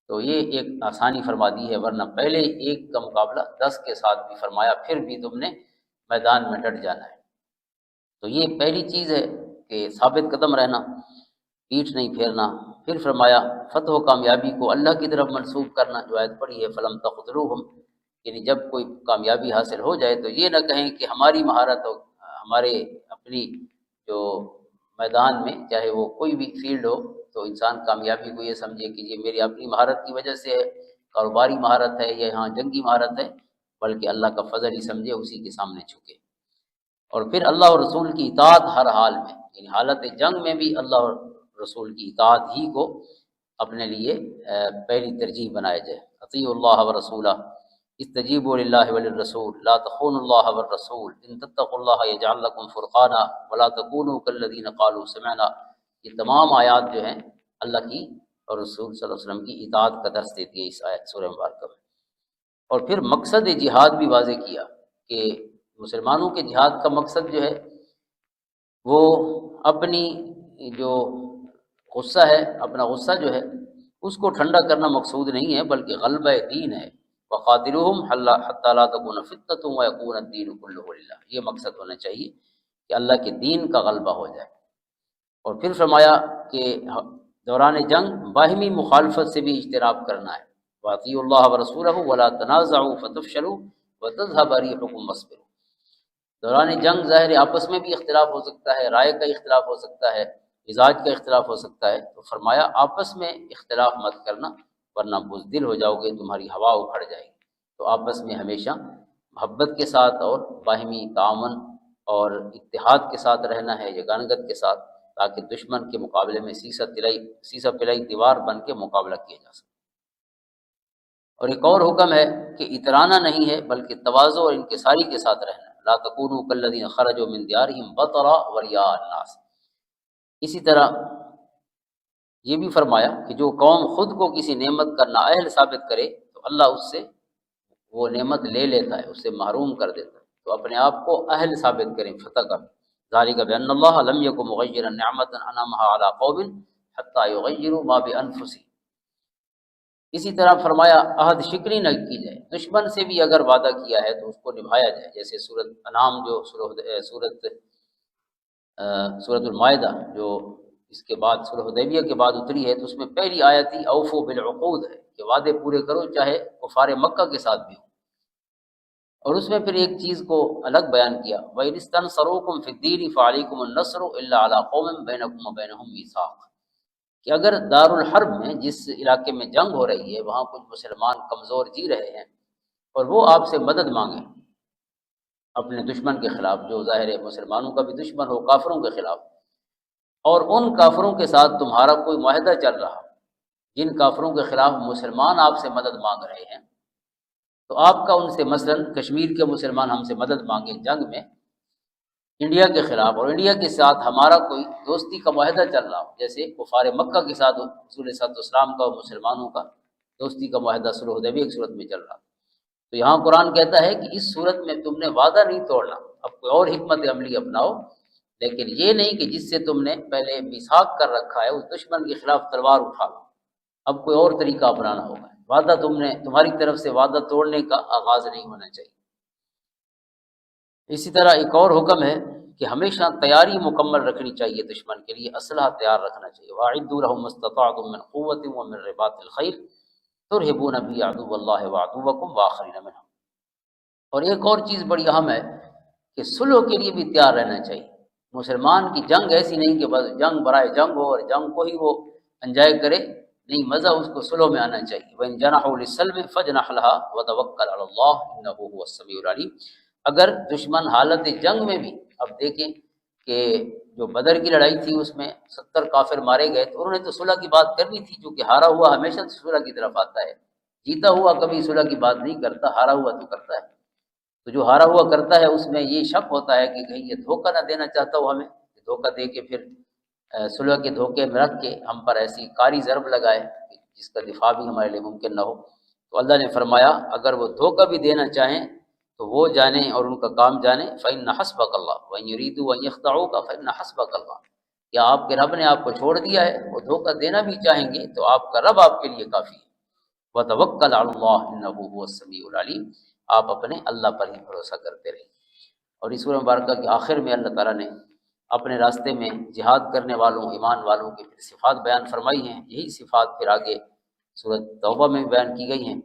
تو یہ ایک آسانی فرما دی ہے، ورنہ پہلے ایک کا مقابلہ 10 کے ساتھ بھی فرمایا، پھر بھی تم نے میدان میں ڈٹ جانا ہے۔ تو یہ پہلی چیز ہے کہ ثابت قدم رہنا، پیٹھ نہیں پھیرنا۔ پھر فرمایا فتح و کامیابی کو اللہ کی طرف منسوب کرنا، جو آیت پڑھی ہے فلم تقتلوہم، یعنی جب کوئی کامیابی حاصل ہو جائے تو یہ نہ کہیں کہ ہماری مہارت ہو، ہمارے اپنی جو میدان میں چاہے وہ کوئی بھی فیلڈ ہو تو انسان کامیابی کو یہ سمجھے کہ یہ میری اپنی مہارت کی وجہ سے ہے، کاروباری مہارت ہے یا یہاں جنگی مہارت ہے، بلکہ اللہ کا فضل ہی سمجھے، اسی کے سامنے جھکے۔ اور پھر اللہ اور رسول کی اطاعت ہر حال میں، یعنی حالت جنگ میں بھی اللہ اور رسول کی اطاعت ہی کو اپنے لیے پہلی ترجیح بنایا جائے۔ اطیعوا اللہ ورسولہ استجیبوا للہ وللرسول لا تخونوا اللہ والرسول ان تتقوا اللہ یجعل لکم فرقانا ولا تکونوا کالذین قالوا سمعنا۔ یہ تمام آیات جو ہیں اللہ کی اور رسول صلی اللہ علیہ وسلم کی اطاعت کا درس دیتی ہے اس آیت سورہ مبارکہ میں۔ اور پھر مقصد جہاد بھی واضح کیا کہ مسلمانوں کے جہاد کا مقصد جو ہے وہ اپنی جو غصہ ہے، اپنا غصہ جو ہے اس کو ٹھنڈا کرنا مقصود نہیں ہے، بلکہ غلبہ دین ہے۔ وَقَاتِلُوهُمْ حَتَّى لَا تَكُونَ فِتْنَةٌ وَيَكُونَ الدِّينُ كُلُّهُ لِلَّهِ، یہ مقصد ہونا چاہیے کہ اللہ کے دین کا غلبہ ہو جائے۔ اور پھر فرمایا کہ دوران جنگ باہمی مخالفت سے بھی اجتناب کرنا ہے۔ وَأَطِيعُوا اللَّهَ وَرَسُولَهُ وَلَا تَنَازَعُوا فَتَفْشَلُوا وَتَذْهَبَ رِيحُكُمْ وَاصْبِرُوا۔ دوران جنگ ظاہر آپس میں بھی اختلاف ہو سکتا ہے، رائے کا اختلاف ہو سکتا ہے، مزاج کا اختلاف ہو سکتا ہے، تو فرمایا آپس میں اختلاف مت کرنا ورنہ بزدل ہو جاؤ گے، تمہاری ہوا اکھڑ جائے گی۔ تو آپس میں ہمیشہ محبت کے ساتھ اور باہمی تعاون اور اتحاد کے ساتھ رہنا ہے، یگانگت کے ساتھ، تاکہ دشمن کے مقابلے میں سیسا پلائی دیوار بن کے مقابلہ کیا جا سکے۔ اور ایک اور حکم ہے کہ اترانا نہیں ہے بلکہ تواضع اور انکساری کے ساتھ رہنا۔ لا تکونوا کالذین خرجوا من دیارہم بطرا ورئاء الناس۔ اسی طرح یہ بھی فرمایا کہ جو قوم خود کو کسی نعمت کا نااہل ثابت کرے تو اللہ اس سے وہ نعمت لے لیتا ہے، اسے محروم کر دیتا ہے۔ تو اپنے آپ کو اہل ثابت کریں فتح کا۔ ذالک بان اللہ لم یکن مغیرا نعمتا انعمها علی قوم حتی یغیروا ما بانفسہم۔ اسی طرح فرمایا عہد شکنی نہ کی جائے، دشمن سے بھی اگر وعدہ کیا ہے تو اس کو نبھایا جائے، جیسے سورۃ انعام جو سورۃ المائدہ جو اس کے بعد صلح حدیبیہ کے بعد اتری ہے، تو اس میں پہلی آیت ہی اوفوا بالعقود ہے کہ وعدے پورے کرو چاہے کفار مکہ کے ساتھ بھی ہوں۔ اور اس میں پھر ایک چیز کو الگ بیان کیا، وَإِنِ اسْتَنصَرُوكُمْ فِي الدِّينِ فَعَلَيْكُمُ النَّصْرُ إِلَّا عَلَىٰ قَوْمٍ بَيْنَكُمْ وَبَيْنَهُم مِّيثَاقٌ، کہ اگر دارالحرب میں جس علاقے میں جنگ ہو رہی ہے وہاں کچھ مسلمان کمزور جی رہے ہیں اور وہ آپ سے مدد مانگیں اپنے دشمن کے خلاف، جو ظاہر ہے مسلمانوں کا بھی دشمن ہو، کافروں کے خلاف، اور ان کافروں کے ساتھ تمہارا کوئی معاہدہ چل رہا، جن کافروں کے خلاف مسلمان آپ سے مدد مانگ رہے ہیں، تو آپ کا ان سے مثلاً کشمیر کے مسلمان ہم سے مدد مانگیں جنگ میں انڈیا کے خلاف، اور انڈیا کے ساتھ ہمارا کوئی دوستی کا معاہدہ چل رہا ہو، جیسے کفار مکہ کے ساتھ رسول صلی اللہ علیہ وسلم کا اور مسلمانوں کا دوستی کا معاہدہ صلح حدیبیہ کی صورت میں چل رہا، تو یہاں قرآن کہتا ہے کہ اس صورت میں تم نے وعدہ نہیں توڑنا، اب کوئی اور حکمت عملی اپناؤ، لیکن یہ نہیں کہ جس سے تم نے پہلے میثاق کر رکھا ہے اس دشمن کے خلاف تلوار اٹھا لو، اب کوئی اور طریقہ اپنانا ہوگا۔ وعدہ تمہاری طرف سے وعدہ توڑنے کا آغاز نہیں ہونا چاہیے۔ اسی طرح ایک اور حکم ہے کہ ہمیشہ تیاری مکمل رکھنی چاہیے، دشمن کے لیے اسلحہ تیار رکھنا چاہیے۔ وَأَعِدُّوا لَهُم مَا اسْتَطَعْتُم مِّن قُوَّةٍ وَمِن رِّبَاطِ الْخَيْلِ تُرْهِبُونَ بِهِ عَدُوَّ اللَّهِ وَعَدُوَّكُمْ وَآخَرِينَ مِنْهُمْ۔ اور ایک اور چیز بڑی اہم ہے کہ صلح کے لیے بھی تیار رہنا چاہیے۔ مسلمان کی جنگ ایسی نہیں کہ بس جنگ برائے جنگ ہو اور جنگ کو ہی وہ انجوائے کرے، نہیں، مزہ اس کو صلح میں آنا چاہیے۔ وَإِن جَنَحُوا لِلسَّلْمِ فَاجْنَحْ لَهَا وَتَوَكَّلْ عَلَى اللَّهِ إِنَّهُ هُوَ السَّمِيعُ الْعَلِيمُ۔ اگر دشمن حالت جنگ میں بھی، اب دیکھیں کہ جو بدر کی لڑائی تھی اس میں 70 کافر مارے گئے، تو انہوں نے تو صلح کی بات کرنی تھی، چونکہ ہارا ہوا ہمیشہ صلح کی طرف آتا ہے، جیتا ہوا کبھی صلح کی بات نہیں کرتا، ہارا ہوا تو کرتا ہے۔ تو جو ہارا ہوا کرتا ہے اس میں یہ شک ہوتا ہے کہ کہیں یہ دھوکہ نہ دینا چاہتا ہو ہمیں، دھوکہ دے کے پھر صلح کے دھوکے میں رکھ کے ہم پر ایسی کاری ضرب لگائے جس کا دفاع بھی ہمارے لیے ممکن نہ ہو۔ تو اللہ نے فرمایا اگر وہ دھوکہ بھی دینا چاہیں تو وہ جانیں اور ان کا کام جانیں، فَإِنَّ حَسْبَكَ اللَّهُ وَإِن يُرِيدُوا أَن يَخْدَعُوكَ فَإِنَّ حَسْبَكَ اللَّهُ۔ کیا آپ کے رب نے آپ کو چھوڑ دیا ہے؟ وہ دھوکہ دینا بھی چاہیں گے تو آپ کا رب آپ کے لیے کافی ہے۔ وَتَوَكَّلْ عَلَى اللَّهِ إِنَّهُ هُوَ السَّمِيعُ الْعَلِيمُ۔ آپ اپنے اللہ پر ہی بھروسہ کرتے رہیں۔ اور اس سورہ مبارکہ کے آخر میں اللہ تعالیٰ نے اپنے راستے میں جہاد کرنے والوں، ایمان والوں کی پھر صفات بیان فرمائی ہیں، یہی صفات پھر آگے سورۃ توبہ میں بیان کی گئی ہیں۔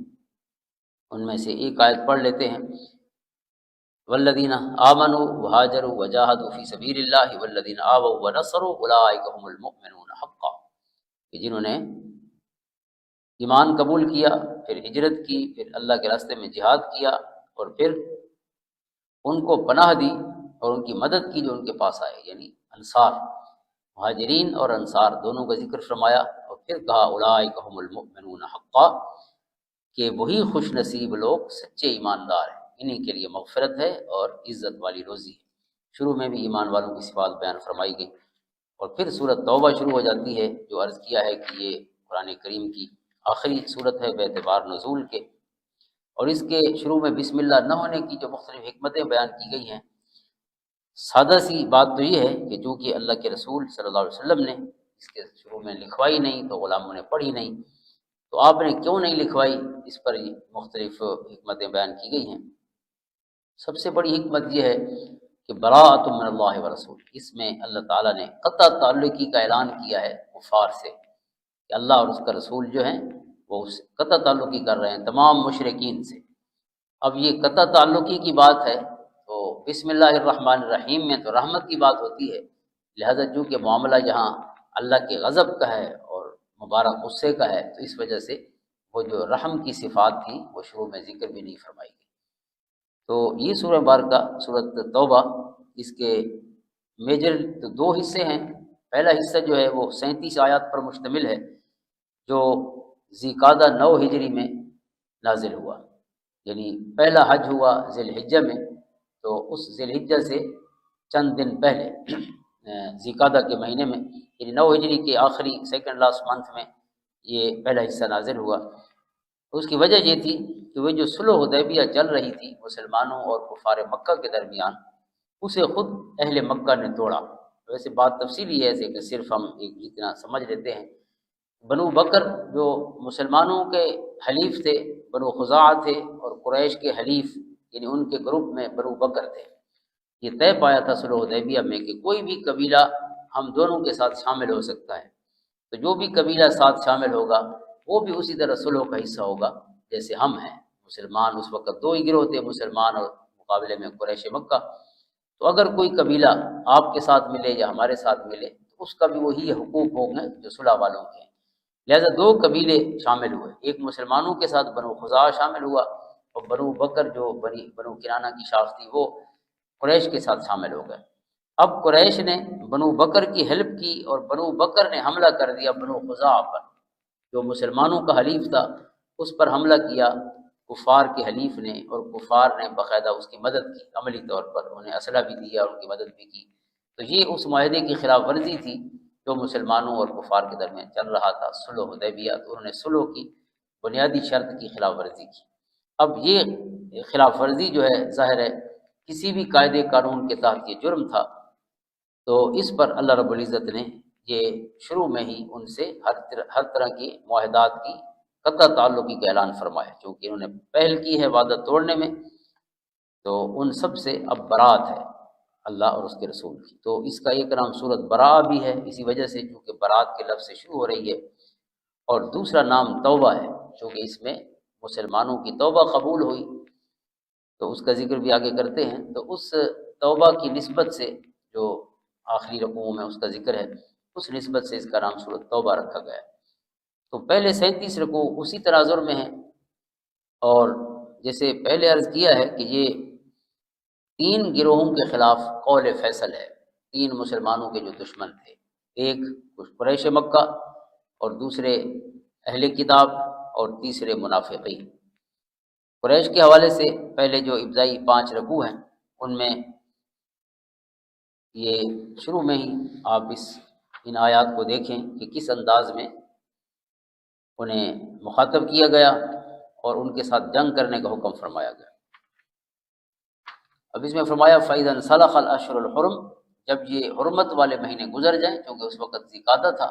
ان میں سے ایک آیت پڑھ لیتے ہیں، والذین آمنوا وہاجروا وجاہدوا فی سبیل اللہ والذین آووا ونصروا اولئک هم المؤمنون حقا، کہ جنہوں نے ایمان قبول کیا، پھر ہجرت کی، پھر اللہ کے راستے میں جہاد کیا، اور پھر ان کو پناہ دی اور ان کی مدد کی جو ان کے پاس آئے، یعنی انصار، مہاجرین اور انصار دونوں کا ذکر فرمایا، اور پھر کہا اولئک هم المؤمنون حقا، کہ وہی خوش نصیب لوگ سچے ایماندار ہیں، انہی کے لیے مغفرت ہے اور عزت والی روزی ہے۔ شروع میں بھی ایمان والوں کی صفات بیان فرمائی گئی، اور پھر سورۃ توبہ شروع ہو جاتی ہے، جو عرض کیا ہے کہ یہ قرآن کریم کی آخری صورت ہے باعتبار نزول کے، اور اس کے شروع میں بسم اللہ نہ ہونے کی جو مختلف حکمتیں بیان کی گئی ہیں۔ سادہ سی بات تو یہ ہے کہ چونکہ اللہ کے رسول صلی اللہ علیہ وسلم نے اس کے شروع میں لکھوائی نہیں تو غلاموں نے پڑھی نہیں، تو آپ نے کیوں نہیں لکھوائی، اس پر مختلف حکمتیں بیان کی گئی ہیں۔ سب سے بڑی حکمت یہ ہے کہ براءۃ من اللہ ورسول، اس میں اللہ تعالیٰ نے قطع تعلقی کا اعلان کیا ہے کفار سے، کہ اللہ اور اس کا رسول جو ہیں وہ اس قطع تعلقی کر رہے ہیں تمام مشرکین سے۔ اب یہ قطع تعلقی کی بات ہے تو بسم اللہ الرحمن الرحیم میں تو رحمت کی بات ہوتی ہے، لہذا جو کہ معاملہ جہاں اللہ کے غضب کا ہے اور مبارک غصے کا ہے، تو اس وجہ سے وہ جو رحم کی صفات تھی وہ شروع میں ذکر بھی نہیں فرمائی گئی۔ تو یہ سورہ مبارکہ سورۃ توبہ، اس کے میجر دو حصے ہیں۔ پہلا حصہ جو ہے وہ 37 آیات پر مشتمل ہے، جو ذی قعدہ 9 ہجری میں نازل ہوا، یعنی پہلا حج ہوا ذی الحجہ میں، تو اس ذی الحجہ سے چند دن پہلے ذی قعدہ کے مہینے میں، یعنی 9 ہجری کے آخری سیکنڈ لاسٹ منتھ میں یہ پہلا حصہ نازل ہوا۔ اس کی وجہ یہ تھی کہ وہ جو صلح حدیبیہ چل رہی تھی مسلمانوں اور کفار مکہ کے درمیان، اسے خود اہل مکہ نے توڑا۔ ویسے بات تفصیلی ہے، ایسے کہ صرف ہم ایک اتنا سمجھ لیتے ہیں۔ بنو بکر جو مسلمانوں کے حلیف تھے، بنو خزاعہ تھے، اور قریش کے حلیف یعنی ان کے گروپ میں بنو بکر تھے۔ یہ طے پایا تھا صلح حدیبیہ میں کہ کوئی بھی قبیلہ ہم دونوں کے ساتھ شامل ہو سکتا ہے، تو جو بھی قبیلہ ساتھ شامل ہوگا وہ بھی اسی طرح صلح کا حصہ ہوگا جیسے ہم ہیں۔ مسلمان اس وقت 2 ہی گروہ تھے، مسلمان اور مقابلے میں قریش مکہ، تو اگر کوئی قبیلہ آپ کے ساتھ ملے یا ہمارے ساتھ ملے تو اس کا بھی وہی حقوق ہوں گے جو صلح والوں کے ہیں۔ لہذا 2 قبیلے شامل ہوئے، ایک مسلمانوں کے ساتھ بنو خزاعہ شامل ہوا، اور بنو بکر جو بنو کنانہ کی شاخ تھی وہ قریش کے ساتھ شامل ہو گئے۔ اب قریش نے بنو بکر کی ہیلپ کی اور بنو بکر نے حملہ کر دیا بنو خزاعہ پر، جو مسلمانوں کا حلیف تھا اس پر حملہ کیا کفار کے حلیف نے، اور کفار نے باقاعدہ اس کی مدد کی، عملی طور پر انہیں اسلحہ بھی دیا، ان کی مدد بھی کی۔ تو یہ اس معاہدے کی خلاف ورزی تھی جو مسلمانوں اور کفار کے درمیان چل رہا تھا، صلح حدیبیہ۔ تو انہوں نے صلح کی بنیادی شرط کی خلاف ورزی کی۔ اب یہ خلاف ورزی جو ہے ظاہر ہے کسی بھی قاعدے قانون کے تحت یہ جرم تھا، تو اس پر اللہ رب العزت نے یہ شروع میں ہی ان سے ہر طرح کی معاہدات کی قطع تعلقی کا اعلان فرمایا، چونکہ انہوں نے پہل کی ہے وعدہ توڑنے میں، تو ان سب سے اب برات ہے اللہ اور اس کے رسول کی۔ تو اس کا ایک نام سورۃ براء بھی ہے اسی وجہ سے، کیونکہ برات کے لفظ سے شروع ہو رہی ہے، اور دوسرا نام توبہ ہے، چونکہ اس میں مسلمانوں کی توبہ قبول ہوئی، تو اس کا ذکر بھی آگے کرتے ہیں۔ تو اس توبہ کی نسبت سے جو آخری رکوعوں میں اس کا ذکر ہے، اس نسبت سے اس کا نام سورۃ توبہ رکھا گیا ہے۔ تو پہلے 37 رکوع اسی تناظر میں ہیں، اور جیسے پہلے عرض کیا ہے کہ یہ 3 گروہوں کے خلاف قول فیصل ہے، 3 مسلمانوں کے جو دشمن تھے، ایک قریش مکہ، اور دوسرے اہل کتاب، اور تیسرے منافقین۔ قریش کے حوالے سے پہلے جو ابتدائی 5 رکوع ہیں ان میں یہ شروع میں ہی آپ ان آیات کو دیکھیں کہ کس انداز میں انہیں مخاطب کیا گیا اور ان کے ساتھ جنگ کرنے کا حکم فرمایا گیا۔ اب اس میں فرمایا فَإِذَا انْسَلَخَ الْأَشْهُرُ الْحُرُمُ، جب یہ حرمت والے مہینے گزر جائیں، کیونکہ اس وقت ذی قعدہ تھا،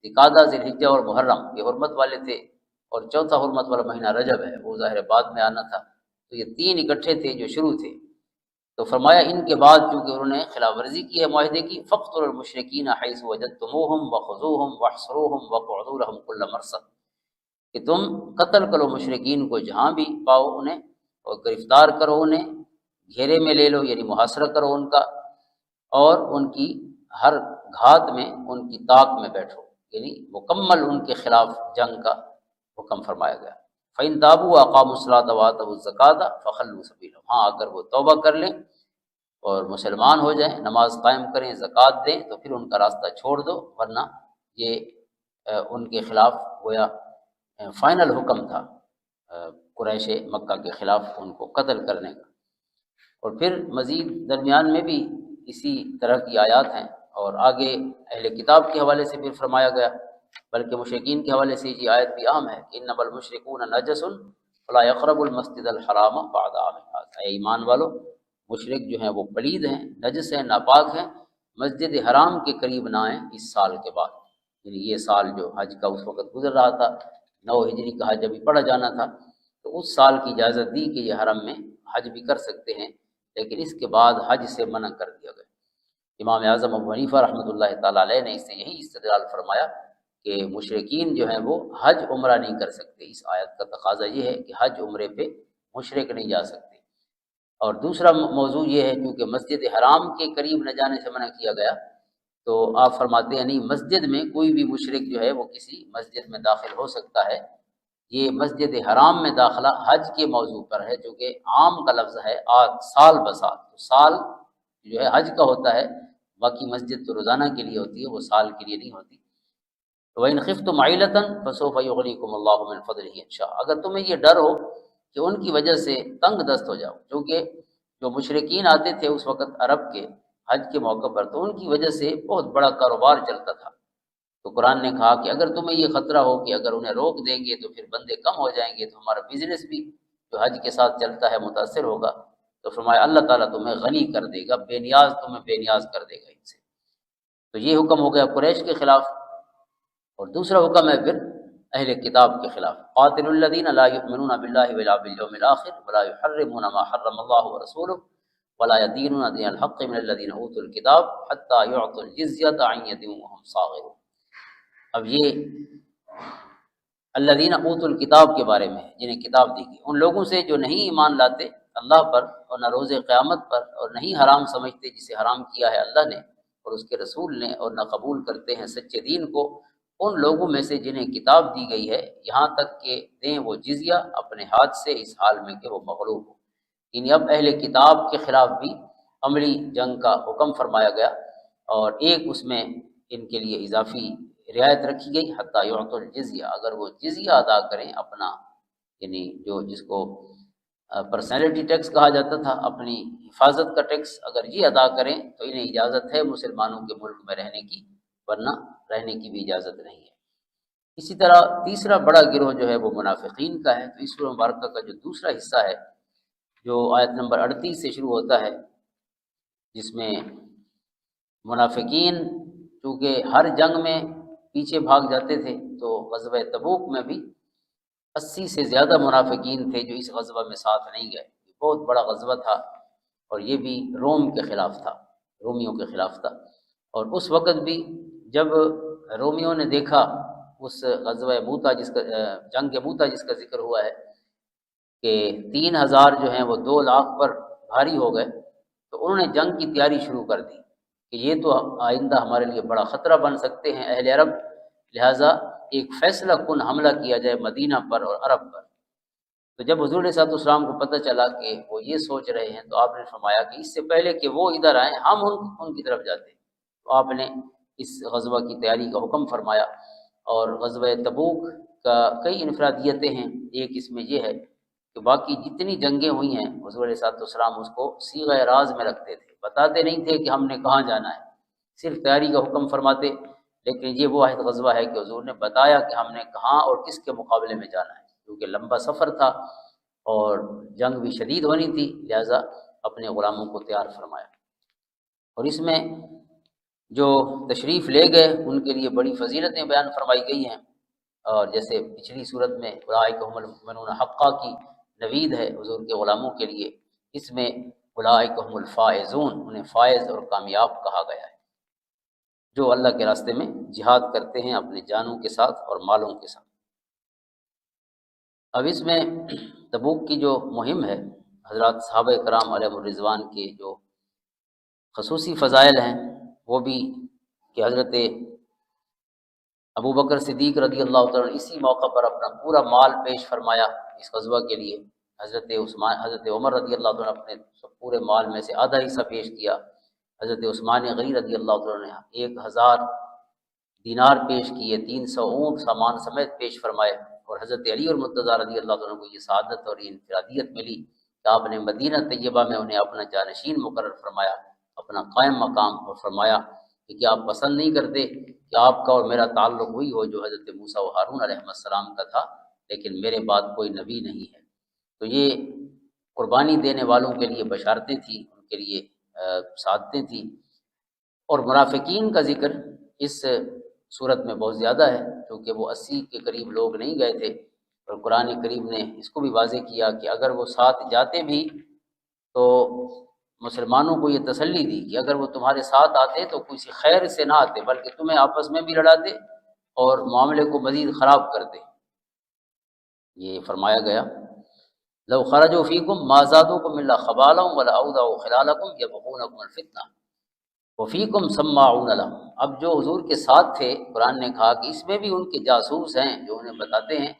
ذی قعدہ، ذی الحجہ اور محرم یہ حرمت والے تھے، اور چوتھا حرمت والا مہینہ رجب ہے، وہ ظاہر بعد میں آنا تھا، تو یہ 3 اکٹھے تھے جو شروع تھے۔ تو فرمایا ان کے بعد چونکہ انہوں نے خلاف ورزی کی ہے معاہدے کی، فَاقْتُلُوا الْمُشْرِكِينَ حَيْثُ وَجَدتُّمُوهُمْ وَخُذُوهُمْ وَاحْصُرُوهُمْ وَاقْعُدُوا لَهُمْ كُلَّ مَرْصَدٍ، کہ تم قتل کرو مشرکین کو جہاں بھی پاؤ انہیں، اور گرفتار کرو انہیں، گھیرے میں لے لو یعنی محاصرہ کرو ان کا، اور ان کی ہر گھات میں ان کی طاق میں بیٹھو، یعنی مکمل ان کے خلاف جنگ کا حکم فرمایا گیا۔ فَإِن تَابُوا وَأَقَامُوا الصَّلَاةَ وَآتَوُا الزَّكَاةَ فَخَلُّوا سَبِيلَهُمْ، ہاں اگر وہ توبہ کر لیں اور مسلمان ہو جائیں، نماز قائم کریں، زکوٰۃ دیں، تو پھر ان کا راستہ چھوڑ دو، ورنہ یہ ان کے خلاف گویا فائنل حکم تھا قریش مکہ کے خلاف ان کو قتل کرنے کا۔ اور پھر مزید درمیان میں بھی اسی طرح کی آیات ہیں، اور آگے اہل کتاب کے حوالے سے پھر فرمایا گیا، بلکہ مشرکین کے حوالے سے یہ آیت بھی عام ہے کہ انما المشرکون نجس فلا يقربوا المسجد الحرام بعد عامهم هذا، اے ایمان والو، مشرک جو ہیں وہ پلید ہیں، نجس ہیں، ناپاک ہیں، مسجد حرام کے قریب نہ آئیں اس سال کے بعد، یعنی یہ سال جو حج کا اس وقت گزر رہا تھا، 9 ہجری کا حج ابھی پڑھا جانا تھا، تو اس سال کی اجازت دی کہ یہ حرم میں حج بھی کر سکتے ہیں، لیکن اس کے بعد حج سے منع کر دیا گیا۔ امام اعظم ابو حنیفہ رحمۃ اللہ تعالیٰ علیہ نے اس سے یہی استدلال فرمایا کہ مشرکین جو ہیں وہ حج عمرہ نہیں کر سکتے، اس آیت کا تقاضا یہ ہے کہ حج عمرے پہ مشرک نہیں جا سکتے۔ اور دوسرا موضوع یہ ہے کیونکہ مسجد حرام کے قریب نہ جانے سے منع کیا گیا، تو آپ فرماتے ہیں نہیں، مسجد میں کوئی بھی مشرک جو ہے وہ کسی مسجد میں داخل ہو سکتا ہے۔ یہ مسجد حرام میں داخلہ حج کے موضوع پر ہے، جو کہ عام کا لفظ ہے سال بسال، تو سال جو ہے حج کا ہوتا ہے، باقی مسجد تو روزانہ کے لیے ہوتی ہے، وہ سال کے لیے نہیں ہوتی۔ وَإِنْ خِفْتُمْ عَيْلَةً فَسَوْفَ يُغْنِيكُمُ اللَّهُ مِنْ فَضْلِهِ إِنْ شَاءَ۔ اگر تمہیں یہ ڈر ہو کہ ان کی وجہ سے تنگ دست ہو جاؤ، کیونکہ جو مشرکین آتے تھے اس وقت عرب کے حج کے موقع پر، تو ان کی وجہ سے بہت بڑا کاروبار چلتا تھا، تو قرآن نے کہا کہ اگر تمہیں یہ خطرہ ہو کہ اگر انہیں روک دیں گے تو پھر بندے کم ہو جائیں گے، تو ہمارا بزنس بھی جو حج کے ساتھ چلتا ہے متاثر ہوگا، تو فرمایا اللہ تعالیٰ تمہیں غنی کر دے گا، بے نیاز تمہیں بے نیاز کر دے گا ان سے۔ تو یہ حکم ہو گیا قریش کے خلاف۔ اور دوسرا حکم ہے پھر اہل کتاب کے خلاف، قاتل الذین لا یؤمنون باللہ ولا بالیوم الآخر ولا یحرمون ما حرم اللہ ورسولہ ولا یدینون دین الحق من الذین اوتوا الکتاب حتی یعطوا الجزیۃ عن ید وهم صاغرون۔ اب یہ الذین اوتوا الکتاب کے بارے میں ہے، جنہیں کتاب دی گئی، ان لوگوں سے جو نہیں ایمان لاتے اللہ پر اور نہ روز قیامت پر، اور نہیں حرام سمجھتے جسے حرام کیا ہے اللہ نے اور اس کے رسول نے، اور نہ قبول کرتے ہیں سچے دین کو، ان لوگوں میں سے جنہیں کتاب دی گئی ہے، یہاں تک کہ دیں وہ جزیہ اپنے ہاتھ سے، اس حال میں کہ وہ مغلوب ہو۔ یعنی اب اہل کتاب کے خلاف بھی عملی جنگ کا حکم فرمایا گیا، اور ایک اس میں ان کے لیے اضافی رعایت رکھی گئی، حتی یعطوا الجزیہ، اگر وہ جزیہ ادا کریں اپنا، یعنی جو جس کو پرسنالٹی ٹیکس کہا جاتا تھا، اپنی حفاظت کا ٹیکس، اگر یہ ادا کریں تو انہیں اجازت ہے مسلمانوں کے ملک میں رہنے کی، ورنہ رہنے کی بھی اجازت نہیں ہے۔ اسی طرح تیسرا بڑا گروہ جو ہے وہ منافقین کا ہے۔ تو اس سورہ مبارکہ کا جو دوسرا حصہ ہے، جو آیت نمبر 38 سے شروع ہوتا ہے، جس میں منافقین چونکہ ہر جنگ میں پیچھے بھاگ جاتے تھے، تو غزوہ تبوک میں بھی 80 سے زیادہ منافقین تھے جو اس غزوہ میں ساتھ نہیں گئے۔ بہت بڑا غزوہ تھا، اور یہ بھی روم کے خلاف تھا، رومیوں کے خلاف تھا۔ اور اس وقت بھی جب رومیوں نے دیکھا اس غزوہ موتا جنگ موتا جس کا ذکر ہوا ہے کہ 3000 جو ہیں وہ 2 لاکھ پر بھاری ہو گئے، تو انہوں نے جنگ کی تیاری شروع کر دی کہ یہ تو آئندہ ہمارے لیے بڑا خطرہ بن سکتے ہیں اہل عرب، لہٰذا ایک فیصلہ کن حملہ کیا جائے مدینہ پر اور عرب پر۔ تو جب حضور علیہ الصلوۃ والسلام کو پتہ چلا کہ وہ یہ سوچ رہے ہیں، تو آپ نے فرمایا کہ اس سے پہلے کہ وہ ادھر آئیں ہم ان کی طرف جاتے ہیں۔ تو آپ نے اس غزوہ کی تیاری کا حکم فرمایا۔ اور غزوہ تبوک کا کئی انفرادیتیں ہیں، ایک اس میں یہ ہے کہ باقی جتنی جنگیں ہوئی ہیں حضور علیہ الصلوۃ والسلام اس کو صیغہ راز میں رکھتے تھے، بتاتے نہیں تھے کہ ہم نے کہاں جانا ہے، صرف تیاری کا حکم فرماتے۔ لیکن یہ وہ واحد غزوہ ہے کہ حضور نے بتایا کہ ہم نے کہاں اور کس کے مقابلے میں جانا ہے، کیونکہ لمبا سفر تھا اور جنگ بھی شدید ہونی تھی، لہٰذا اپنے غلاموں کو تیار فرمایا۔ اور اس میں جو تشریف لے گئے ان کے لیے بڑی فضیلتیں بیان فرمائی گئی ہیں، اور جیسے پچھلی صورت میں اولئک هم المؤمنون حقا کی نوید ہے حضور کے غلاموں کے لیے، اس میں اولئک هم الفائزون، انہیں فائز اور کامیاب کہا گیا ہے، جو اللہ کے راستے میں جہاد کرتے ہیں اپنے جانوں کے ساتھ اور مالوں کے ساتھ۔ اب اس میں تبوک کی جو مہم ہے، حضرات صحابہ کرام علیہم الرضوان کے جو خصوصی فضائل ہیں وہ بھی کہ حضرت ابو بکر صدیق رضی اللہ تعالیٰ نے اسی موقع پر اپنا پورا مال پیش فرمایا اس غزوہ کے لیے۔ حضرت عمر رضی اللہ تعالیٰ نے اپنے پورے مال میں سے آدھا حصہ پیش کیا۔ حضرت عثمان غنی رضی اللہ تعالیٰ نے 1000 دینار پیش کیے، 300 اونٹ سامان سمیت پیش فرمائے۔ اور حضرت علی اور مرتضیٰ رضی اللہ تعالیٰ کو یہ سعادت اور یہ انفرادیت ملی کہ آپ نے مدینہ طیبہ میں انہیں اپنا جانشین مقرر فرمایا، اپنا قائم مقام، اور فرمایا کہ کیا آپ پسند نہیں کرتے کہ آپ کا اور میرا تعلق وہی ہو جو حضرت موسیٰ و ہارون علیہ السلام کا تھا، لیکن میرے بعد کوئی نبی نہیں ہے۔ تو یہ قربانی دینے والوں کے لیے بشارتیں تھیں، ان کے لیے سعادتیں تھیں۔ اور منافقین کا ذکر اس صورت میں بہت زیادہ ہے، کیونکہ وہ 80 کے قریب لوگ نہیں گئے تھے، اور قرآن کریم نے اس کو بھی واضح کیا کہ اگر وہ ساتھ جاتے بھی تو مسلمانوں کو یہ تسلی دی کہ اگر وہ تمہارے ساتھ آتے تو کسی خیر سے نہ آتے، بلکہ تمہیں آپس میں بھی لڑاتے اور معاملے کو مزید خراب کرتے۔ یہ فرمایا گیا لو خرجوا فیکم ما زادوکم الا خبالا ولاوضعوا خلالکم یبغونکم الفتنہ وفیکم سماعون لهم۔ اب جو حضور کے ساتھ تھے، قرآن نے کہا کہ اس میں بھی ان کے جاسوس ہیں جو انہیں بتاتے ہیں،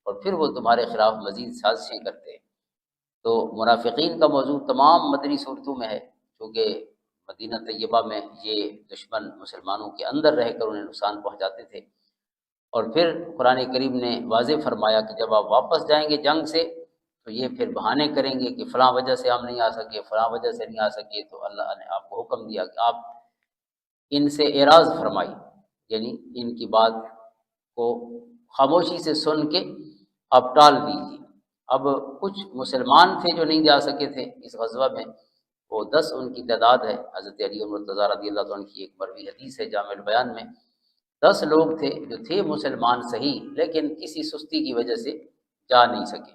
اور پھر وہ تمہارے خلاف مزید سازشیں کرتے ہیں۔ تو منافقین کا موضوع تمام مدنی صورتوں میں ہے، کیونکہ مدینہ طیبہ میں یہ دشمن مسلمانوں کے اندر رہ کر انہیں نقصان پہنچاتے تھے۔ اور پھر قرآن کریم نے واضح فرمایا کہ جب آپ واپس جائیں گے جنگ سے تو یہ پھر بہانے کریں گے کہ فلاں وجہ سے ہم نہیں آ سکے، فلاں وجہ سے نہیں آ سکے، تو اللہ نے آپ کو حکم دیا کہ آپ ان سے اعراض فرمائی، یعنی ان کی بات کو خاموشی سے سن کے آپ ٹال دیجیے۔ اب کچھ مسلمان تھے جو نہیں جا سکے تھے اس غزوہ میں، وہ 10 ان کی تعداد ہے۔ حضرت علی مرتضیٰ رضی اللہ عنہ کی ایک مروی حدیث ہے جامع البیان میں، 10 لوگ تھے جو تھے مسلمان صحیح، لیکن کسی سستی کی وجہ سے جا نہیں سکے۔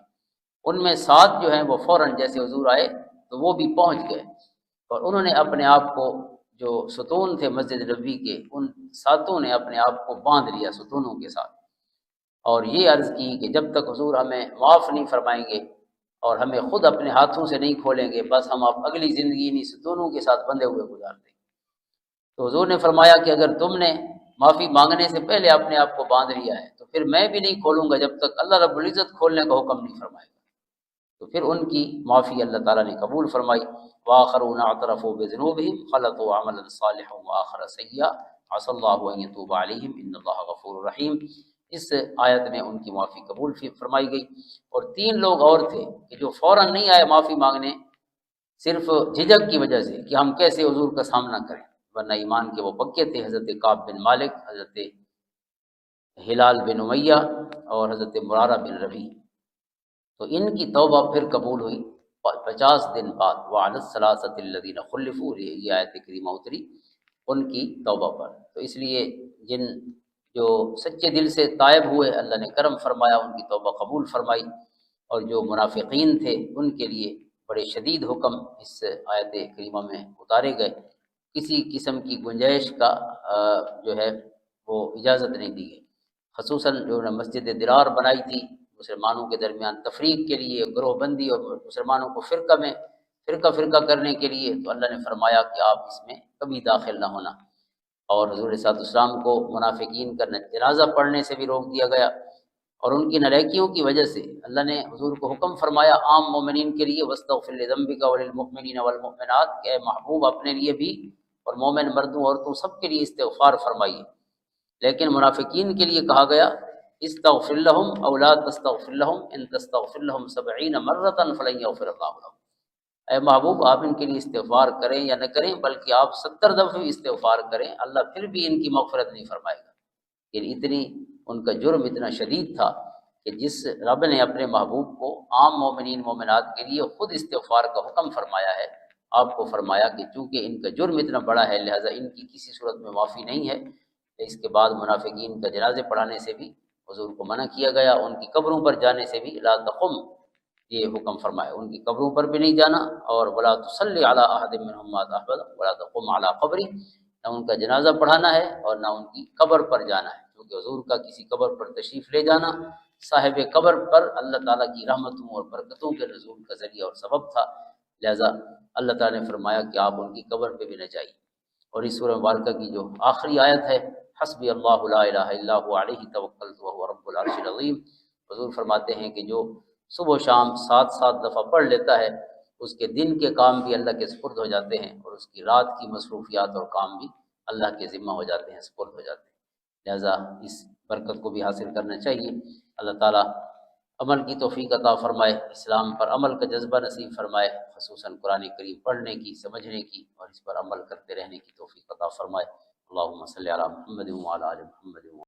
ان میں 7 جو ہیں وہ فوراً جیسے حضور آئے تو وہ بھی پہنچ گئے، اور انہوں نے اپنے آپ کو، جو ستون تھے مسجد نبوی کے، ان 7 نے اپنے آپ کو باندھ لیا ستونوں کے ساتھ، اور یہ عرض کی کہ جب تک حضور ہمیں معاف نہیں فرمائیں گے اور ہمیں خود اپنے ہاتھوں سے نہیں کھولیں گے، بس ہم اب اگلی زندگی انہی ستونوں کے ساتھ بندھے ہوئے گزار دیں گے۔ تو حضور نے فرمایا کہ اگر تم نے معافی مانگنے سے پہلے اپنے آپ کو باندھ لیا ہے تو پھر میں بھی نہیں کھولوں گا جب تک اللہ رب العزت کھولنے کا حکم نہیں فرمائے گا۔ تو پھر ان کی معافی اللہ تعالیٰ نے قبول فرمائی۔ وآخرون اعترفوا بذنوبهم خلطوا عملا صالحا وآخر سیئا عسى الله ان يتوب عليهم ان الله غفور رحیم۔ اس آیت میں ان کی معافی قبول فرمائی گئی۔ اور 3 لوگ اور تھے کہ جو فوراً نہیں آئے معافی مانگنے، صرف جھجک کی وجہ سے کہ ہم کیسے حضور کا سامنا کریں، ورنہ ایمان کے وہ پکے تھے، حضرت کعب بن مالک، حضرت ہلال بن امیہ اور حضرت مرارہ بن ربیع۔ تو ان کی توبہ پھر قبول ہوئی 50 دن بعد۔ وعلى الثلاثة الذين خلفوا، یہ آیت کریمہ اتری ان کی توبہ پر۔ تو اس لیے جن جو سچے دل سے تائب ہوئے اللہ نے کرم فرمایا، ان کی توبہ قبول فرمائی، اور جو منافقین تھے ان کے لیے بڑے شدید حکم اس آیت کریمہ میں اتارے گئے۔ کسی قسم کی گنجائش کا جو ہے وہ اجازت نہیں دی گئی۔ خصوصاً جو انہوں نے مسجد درار بنائی تھی مسلمانوں کے درمیان تفریق کے لیے، گروہ بندی اور مسلمانوں کو فرقہ کرنے کے لیے، تو اللہ نے فرمایا کہ آپ اس میں کبھی داخل نہ ہونا۔ اور حضور صلی اللہ علیہ وسلم کو منافقین کا جنازہ پڑھنے سے بھی روک دیا گیا، اور ان کی نالیکیوں کی وجہ سے اللہ نے حضور کو حکم فرمایا عام مومنین کے لیے واستغفر لذنبک وللمؤمنین والمؤمنات، کہ اے محبوب اپنے لیے بھی اور مومن مردوں عورتوں سب کے لیے استغفار فرمائیے۔ لیکن منافقین کے لیے کہا گیا استغفر لهم او لا تستغفر لهم ان تستغفر لهم 70 مرۃ فلن یغفر اللہ لهم، اے محبوب آپ ان کے لیے استغفار کریں یا نہ کریں، بلکہ آپ 70 دفعہ استغفار کریں، اللہ پھر بھی ان کی مغفرت نہیں فرمائے گا۔ یعنی اتنی ان کا جرم اتنا شدید تھا کہ جس رب نے اپنے محبوب کو عام مومنین مومنات کے لیے خود استغفار کا حکم فرمایا ہے، آپ کو فرمایا کہ چونکہ ان کا جرم اتنا بڑا ہے لہذا ان کی کسی صورت میں معافی نہیں ہے۔ اس کے بعد منافقین کا جنازے پڑھانے سے بھی حضور کو منع کیا گیا، ان کی قبروں پر جانے سے بھی لا تقم یہ حکم فرمایا، ان کی قبروں پر بھی نہیں جانا، اور ولا تصلی علی احد منهم مات ابدا ولا تقم علی قبری، نہ ان کا جنازہ پڑھانا ہے اور نہ ان کی قبر پر جانا ہے، کیونکہ حضور کا کسی قبر پر تشریف لے جانا صاحب قبر پر اللہ تعالیٰ کی رحمتوں اور برکتوں کے نزول کا ذریعہ اور سبب تھا، لہذا اللہ تعالیٰ نے فرمایا کہ آپ ان کی قبر پہ بھی نہ جائیے۔ اور اس سورہ مبارکہ کی جو آخری آیت ہے حسبی اللہ لا الہ الا هو علیہ توکلت وهو رب العرش العظیم، حضور فرماتے ہیں کہ جو صبح و شام 7 دفعہ پڑھ لیتا ہے اس کے دن کے کام بھی اللہ کے سپرد ہو جاتے ہیں، اور اس کی رات کی مصروفیات اور کام بھی اللہ کے ذمہ ہو جاتے ہیں، سپرد ہو جاتے ہیں۔ لہذا اس برکت کو بھی حاصل کرنا چاہیے۔ اللہ تعالیٰ عمل کی توفیق عطا فرمائے، اسلام پر عمل کا جذبہ نصیب فرمائے، خصوصاً قرآن کریم پڑھنے کی، سمجھنے کی اور اس پر عمل کرتے رہنے کی توفیق عطا فرمائے۔ اللہم صلی علی محمد وعلی آل محمد۔